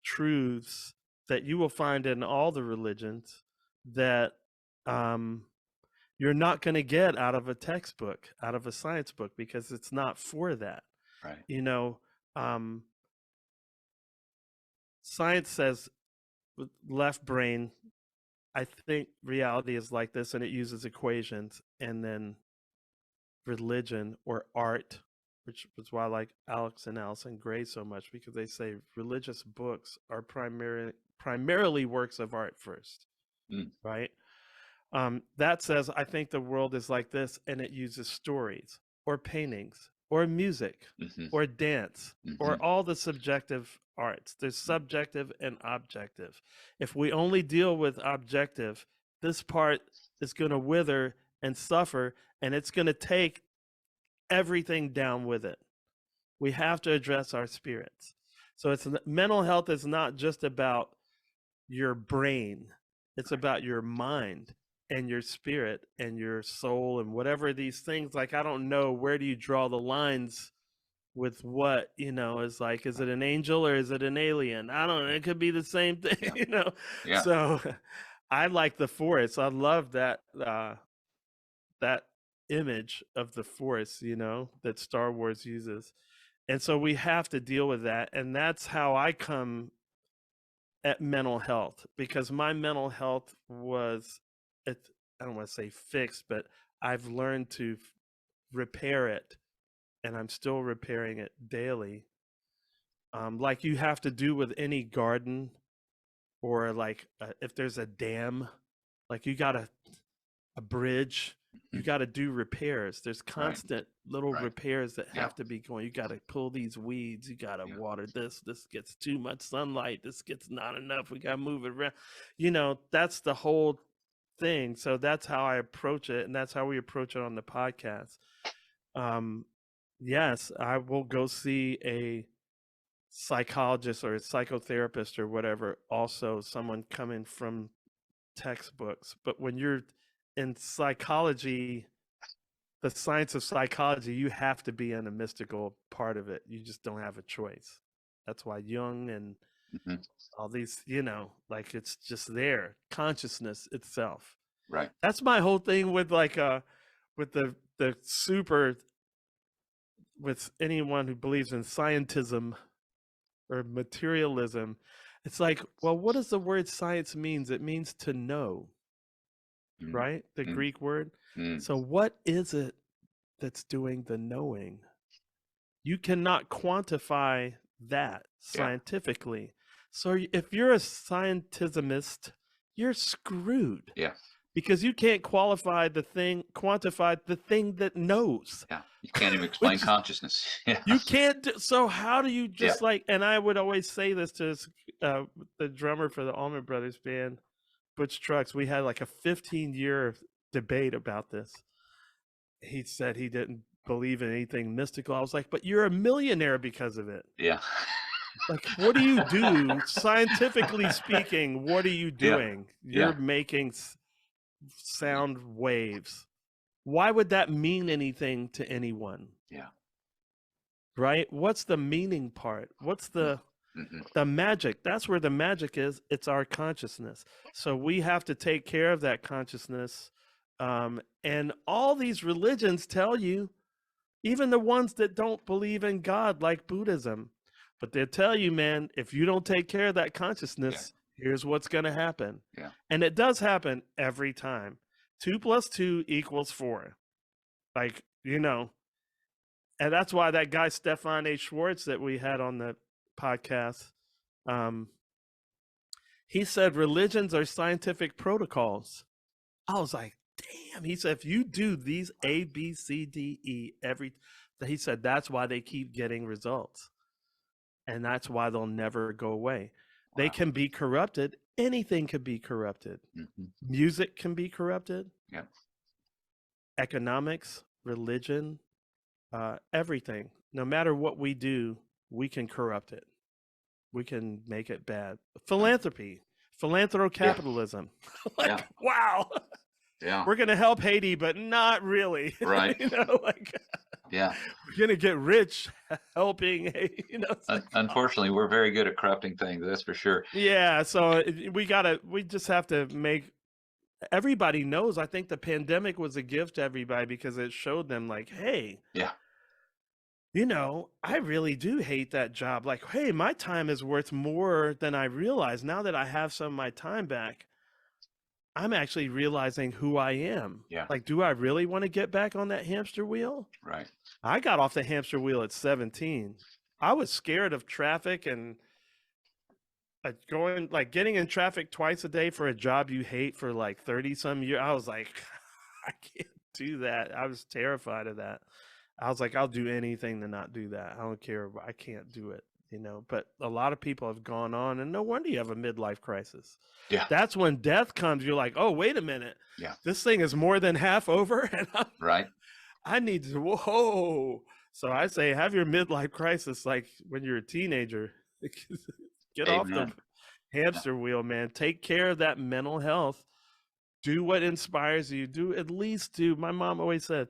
truths that you will find in all the religions that you're not going to get out of a textbook, out of a science book, because it's not for that. Right. You know, science says with left brain, I think reality is like this, and it uses equations. And then religion or art, which is why I like Alex and Allison Gray so much, because they say religious books are primarily works of art first, right? That says, I think the world is like this, and it uses stories or paintings or music or dance or all the subjective arts. There's subjective and objective. If we only deal with objective, this part is going to wither and suffer, and it's going to take everything down with it. We have to address our spirits. So mental health is not just about your brain. It's about your mind and your spirit and your soul and whatever these things. Like, I don't know, where do you draw the lines with what, is like, is it an angel or is it an alien? I don't know. It could be the same thing, Yeah. So I like the forest. I love that that image of the forest, that Star Wars uses. And so we have to deal with that. And that's how I come at mental health, because my mental health was, I don't want to say fixed, but I've learned to repair it, and I'm still repairing it daily. Like you have to do with any garden, or like if there's a dam, like you got a bridge, you got to do repairs. There's constant little repairs that have to be going. You got to pull these weeds. You got to water this. This gets too much sunlight. This gets not enough. We got to move it around. That's the whole thing. So that's how I approach it. And that's how we approach it on the podcast. Yes, I will go see a psychologist or a psychotherapist or whatever. Also, someone coming from textbooks. But when you're in psychology, the science of psychology, you have to be in a mystical part of it. You just don't have a choice. That's why Jung and all these, like, it's just there, consciousness itself. Right. That's my whole thing with with the super, with anyone who believes in scientism or materialism. It's like, well, what does the word science means? It means to know. Right? The Greek word. So what is it that's doing the knowing? You cannot quantify that scientifically. So if you're a scientismist, you're screwed. Yeah. Because you can't quantify the thing that knows. Yeah. You can't even explain consciousness. Yeah. You can't. So how do you just and I would always say this to the drummer for the Allman Brothers Band, Butch Trucks. We had like a 15-year debate about this. He said he didn't believe in anything mystical. I was like, but you're a millionaire because of it. Yeah. Like, what do you do? Scientifically speaking, what are you doing? You're making sound waves. Why would that mean anything to anyone? Yeah. Right? What's the meaning part? What's the magic? That's where the magic is. It's our consciousness. So we have to take care of that consciousness. And all these religions tell you, even the ones that don't believe in God, like Buddhism, but they'll tell you, man, if you don't take care of that consciousness, here's what's going to happen. Yeah. And it does happen every time. 2 + 2 = 4. Like, and that's why that guy, Stefan A. Schwartz, that we had on the podcast, he said religions are scientific protocols. I was like, damn. He said, if you do these A, B, C, D, E, He said that's why they keep getting results. And that's why they'll never go away. They Wow. can be corrupted. Anything can be corrupted. Music can be corrupted. Yeah. Economics, religion, everything. No matter what we do, we can corrupt it. We can make it bad. Philanthropy, philanthrocapitalism. Like, wow. Yeah. We're gonna help Haiti, but not really. Right. You know, like, yeah. We're gonna get rich helping. You know. Like, unfortunately, we're very good at corrupting things. That's for sure. Yeah. So we just have to make. Everybody knows. I think the pandemic was a gift to everybody because it showed them, like, hey, yeah, you know, I really do hate that job. Like, hey, my time is worth more than I realize. Now that I have some of my time back, I'm actually realizing who I am. Yeah. Like, do I really want to get back on that hamster wheel? Right. I got off the hamster wheel at 17. I was scared of traffic and getting in traffic twice a day for a job you hate for like 30 some years. I was like, I can't do that. I was terrified of that. I was like, I'll do anything to not do that. I don't care. I can't do it, you know. But a lot of people have gone on, and no wonder you have a midlife crisis. Yeah. That's when death comes. You're like, oh, wait a minute. Yeah. This thing is more than half over. And right. I need to, whoa. So I say, have your midlife crisis like when you're a teenager. Get Amen. off the hamster wheel, man. Take care of that mental health. Do what inspires you. My mom always said,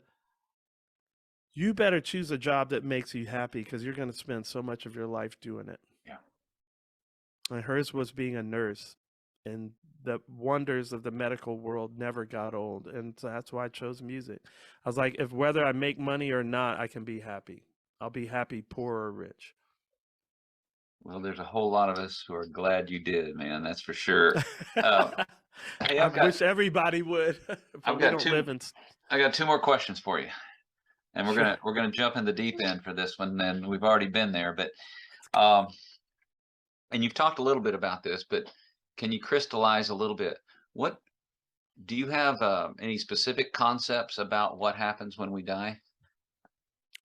you better choose a job that makes you happy because you're going to spend so much of your life doing it. Yeah. And hers was being a nurse. And the wonders of the medical world never got old. And so that's why I chose music. I was like, if whether I make money or not, I can be happy. I'll be happy, poor or rich. Well, there's a whole lot of us who are glad you did, man. That's for sure. Hey, I wish everybody would. I got two more questions for you, and we're gonna jump in the deep end for this one. And we've already been there, but and you've talked a little bit about this, but can you crystallize a little bit? What do you have any specific concepts about what happens when we die?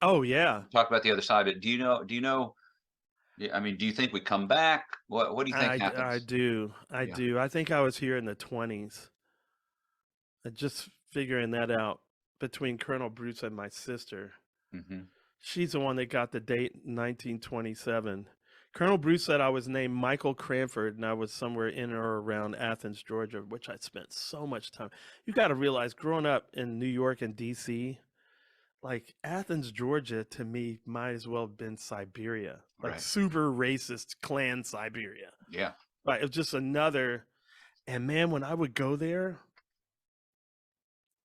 Oh yeah. Talk about the other side, but do you know? I mean, do you think we come back? What do you think happens? I do. I think I was here in the 20s. Just figuring that out between Colonel Bruce and my sister. She's the one that got the date 1927. Colonel Bruce said I was named Michael Cranford and I was somewhere in or around Athens, Georgia, which I spent so much time. You got to realize, growing up in New York and DC, like Athens, Georgia, to me, might as well have been Siberia, like super racist clan Siberia. Yeah. Right. It was just another. And man, when I would go there,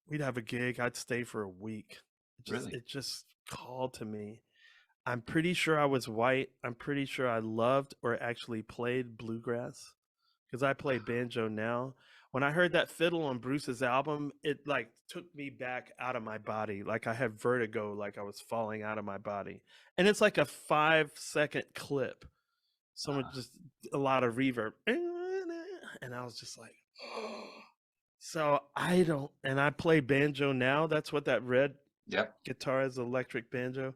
we'd have a gig. I'd stay for a week. It just called to me. I'm pretty sure I was white. I'm pretty sure I loved or actually played bluegrass because I play banjo now. When I heard that fiddle on Bruce's album, it like took me back out of my body. Like I had vertigo, like I was falling out of my body. And it's like a 5-second clip. Just a lot of reverb. And I was just like, oh. So and I play banjo now. That's what that red guitar is, electric banjo.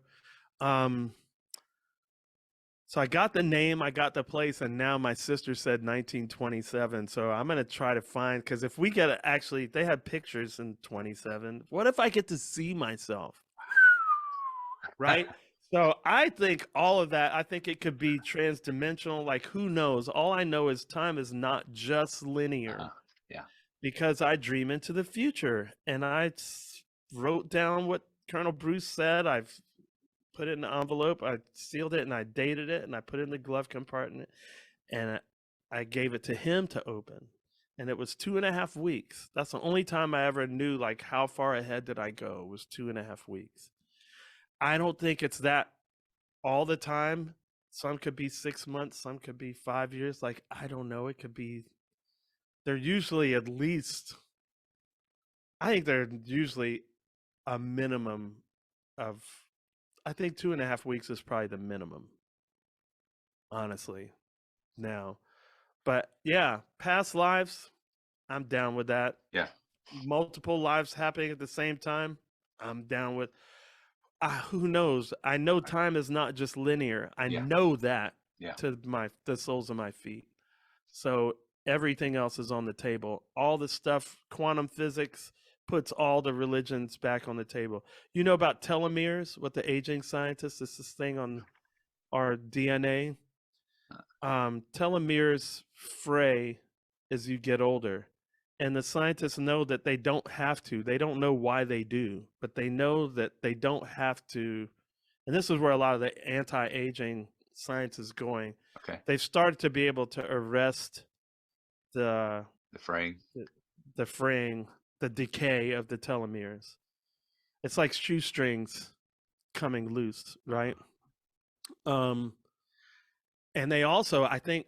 So I got the name, I got the place, and now my sister said 1927. So I'm going to try to find, because if we get they had pictures in 27. What if I get to see myself? Right? So I think all of that, I think it could be transdimensional. Like, who knows? All I know is time is not just linear. Because I dream into the future. And I wrote down what Colonel Bruce said. I've put it in the envelope, I sealed it, and I dated it, and I put it in the glove compartment, and I gave it to him to open. And it was 2.5 weeks. That's the only time I ever knew, like, how far ahead did I go, was 2.5 weeks. I don't think it's that all the time. Some could be 6 months, some could be 5 years. Like, I don't know. It could be, they're usually at least, I think they're usually a minimum of, I think 2.5 weeks is probably the minimum, honestly, now. But yeah, past lives, I'm down with that. Yeah. Multiple lives happening at the same time, I'm down with. Who knows? I know time is not just linear. I Yeah. know that Yeah. to the soles of my feet. So everything else is on the table. All the stuff, quantum physics puts all the religions back on the table. You know about telomeres, what the aging scientists, it's this thing on our DNA. Telomeres fray as you get older. And the scientists know that they don't have to. They don't know why they do, but they know that they don't have to. And this is where a lot of the anti-aging science is going. Okay. They've started to be able to arrest the The fraying. the fraying, the decay of the telomeres. It's like shoestrings coming loose, right? Um, and they also, I think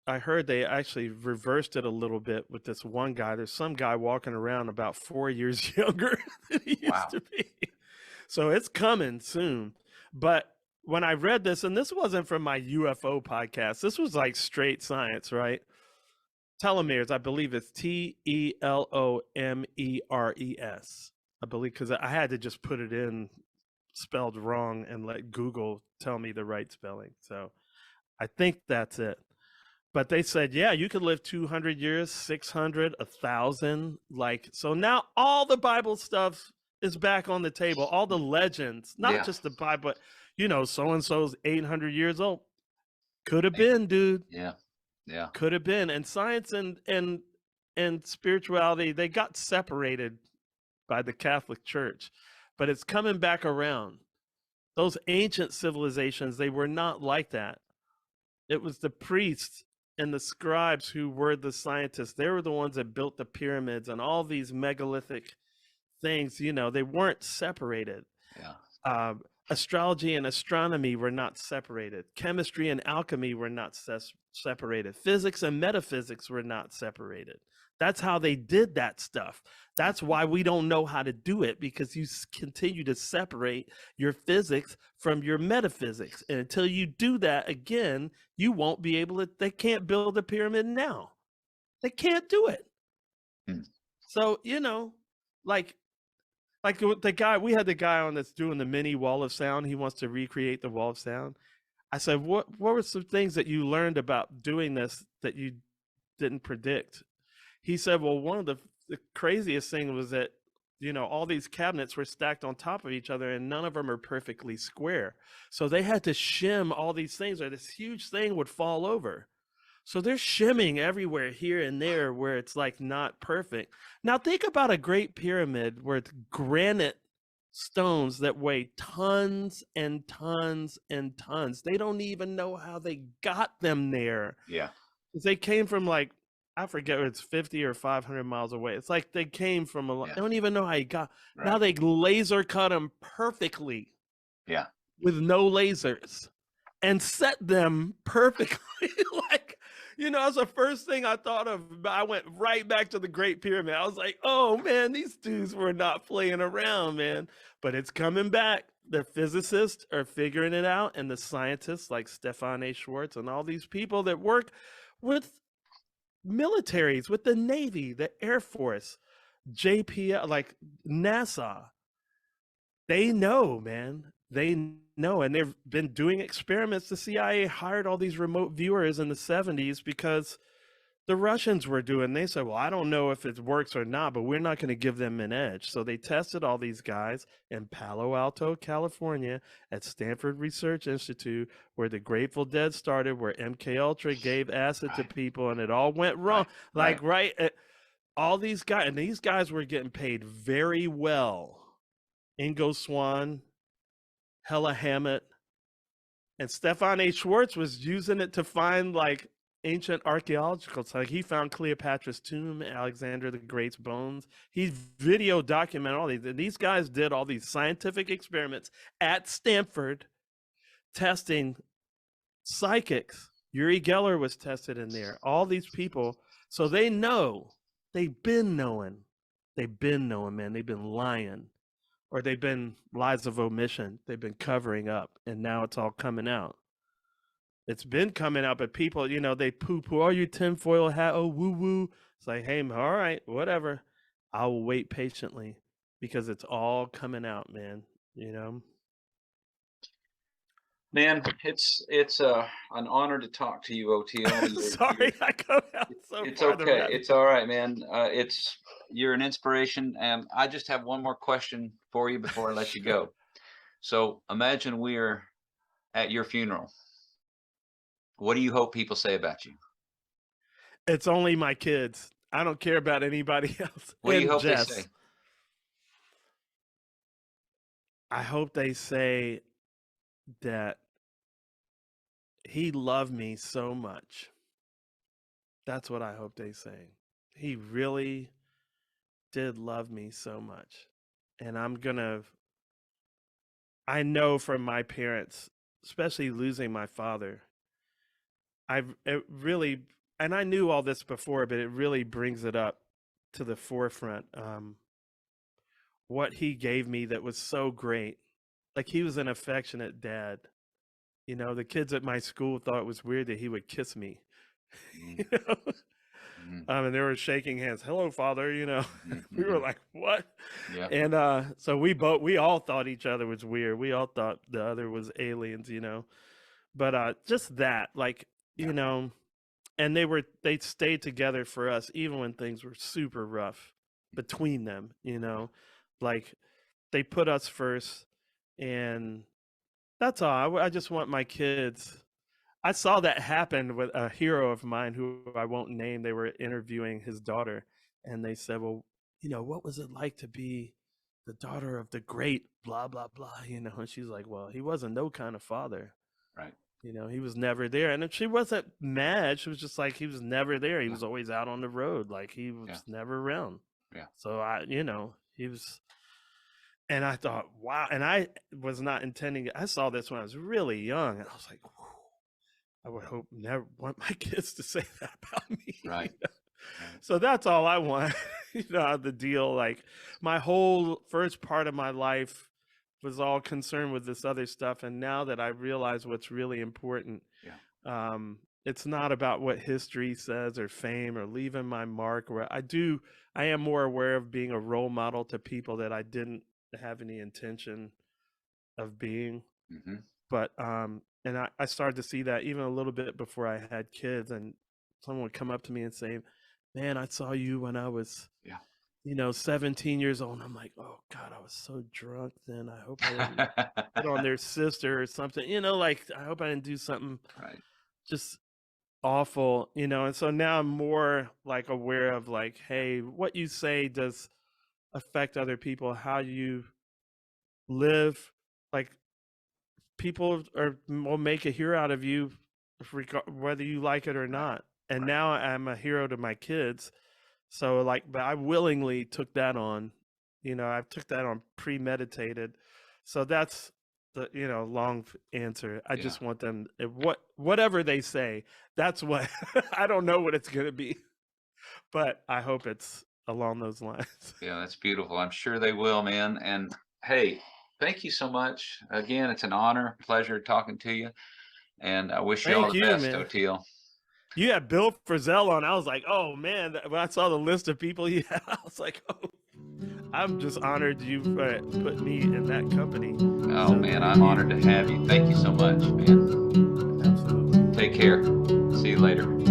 I heard they actually reversed it a little bit with this one guy. There's some guy walking around about 4 years younger than he used Wow. to be. So it's coming soon. But when I read this, and this wasn't from my UFO podcast, this was like straight science, right? Telomeres, I believe it's Telomeres. I believe, because I had to just put it in spelled wrong and let Google tell me the right spelling. So I think that's it. But they said, yeah, you could live 200 years, 600, 1,000. Like, so now all the Bible stuff is back on the table. All the legends, not Yeah. just the Bible, but, you know, so-and-so's 800 years old. Could have been, dude. Yeah. Yeah. Could have been. And science and spirituality, they got separated by the Catholic Church, but it's coming back around. Those ancient civilizations, they were not like that. It was the priests and the scribes who were the scientists. They were the ones that built the pyramids and all these megalithic things. You know, they weren't separated. Yeah. Astrology and astronomy were not separated. Chemistry and alchemy were not separated. Physics and metaphysics were not separated. That's how they did that stuff. That's why we don't know how to do it, because you continue to separate your physics from your metaphysics. And until you do that again, you won't be able to, they can't build a pyramid now. They can't do it. So, you know, like the guy, we had the guy on that's doing the mini wall of sound. He wants to recreate the wall of sound. I said, what were some things that you learned about doing this that you didn't predict? He said, well, one of the craziest thing was that, you know, all these cabinets were stacked on top of each other and none of them are perfectly square. So they had to shim all these things, or this huge thing would fall over. So they're shimming everywhere here and there where it's like not perfect. Now think about a great pyramid where it's granite stones that weigh tons and tons and tons. They don't even know how they got them there. Yeah. They came from, like, I forget, it's 50 or 500 miles away. It's like they came from a, Yeah. they don't even know how you got. Right. Now they laser cut them perfectly. Yeah. With no lasers and set them perfectly. Like, you know, that's the first thing I thought of. I went right back to the Great Pyramid. I was like, oh man, these dudes were not playing around, man. But it's coming back. The physicists are figuring it out, and the scientists like Stefan A. Schwartz and all these people that work with militaries, with the Navy, the Air Force, JPL, like NASA. They know, man. They know, and they've been doing experiments. The CIA hired all these remote viewers in the 70s because the Russians were doing. They said, well, I don't know if it works or not, but we're not going to give them an edge. So they tested all these guys in Palo Alto, California, at Stanford Research Institute, where the Grateful Dead started, where MK Ultra gave acid to people, and it all went wrong. All these guys, and these guys were getting paid very well. Ingo Swann, Hella Hammett, and Stefan A. Schwartz was using it to find like ancient archaeological sites. Like he found Cleopatra's tomb, Alexander the Great's bones. He video documented all these. And these guys did all these scientific experiments at Stanford, testing psychics. Uri Geller was tested in there. All these people. So they know. They've been knowing. They've been knowing, man. They've been lying. Or they've been lies of omission. They've been covering up, and now it's all coming out. It's been coming out, but people, you know, they poo-poo, oh, you tinfoil hat, oh, woo-woo. It's like, hey, all right, whatever. I will wait patiently because it's all coming out, man, you know? Man, it's an honor to talk to you, Oteil. Sorry, I go down so It's far the okay. rabbit. It's all right, man. You're an inspiration, and I just have one more question for you before I let you Sure. go. So imagine we're at your funeral. What do you hope people say about you? It's only my kids. I don't care about anybody else. What do you And hope they Jess, say? I hope they say that he loved me so much. That's what I hope they say. He really did love me so much. And I know from my parents, especially losing my father, it really, and I knew all this before, but it really brings it up to the forefront. What he gave me that was so great. Like, he was an affectionate dad. You know, the kids at my school thought it was weird that he would kiss me. Mm, You know? mm, And they were shaking hands. Hello, father. You know, mm, we were mhm. like, what? Yeah, And so we all thought each other was weird. We all thought the other was aliens, you know. But just that, like, yeah, you know, and they stayed together for us even when things were super rough between them, you yeah. know. Like, they put us first, and that's all. I just want my kids. I saw that happen with a hero of mine who I won't name. They were interviewing his daughter, and they said, "Well, you know, what was it like to be the daughter of the great blah blah blah?" You know, and she's like, "Well, he wasn't no kind of father. Right. You know, he was never there." And she wasn't mad. She was just like, he was never there. He Yeah, was always out on the road. Like, he was yeah, never around. yeah. So you know, he was. And I thought, wow. And I was not intending it. I saw this when I was really young, and I was like, whew, I would hope never want my kids to say that about me. Right, right. So that's all I want. You know, the deal. Like, my whole first part of my life was all concerned with this other stuff, and now that I realize what's really important, Yeah, it's not about what history says or fame or leaving my mark. Where I am more aware of being a role model to people that I didn't have any intention of being. hmm, But and I started to see that even a little bit before I had kids, and someone would come up to me and say, "Man, I saw you when I was, yeah. you know, 17 years old." And I'm like, "Oh God, I was so drunk then. I hope I didn't hit on their sister or something. You know, like, I hope I didn't do something Right. just awful, you know." And so now I'm more like aware of, like, Yeah, hey, what you say does affect other people, how you live. Like, people will make a hero out of you, whether you like it or right, not. And right. now I'm a hero to my kids. So, like, but I willingly took that on. You know, I took that on premeditated. So that's the, you know, long answer. I Yeah, just want them, whatever they say, that's what I don't know what it's gonna be, but I hope it's along those lines. yeah. That's beautiful. I'm sure they will, man. And hey, thank you so much. Again, it's an honor, pleasure talking to you. And I wish you all Thank the you, best, man. Oteil. You had Bill Frisell on. I was like, oh man, when I saw the list of people you had, I was like, oh, I'm just honored you put me in that company. Oh, So man, thank I'm you. honored to have you. Thank you so much, man. Absolutely. Take care. See you later.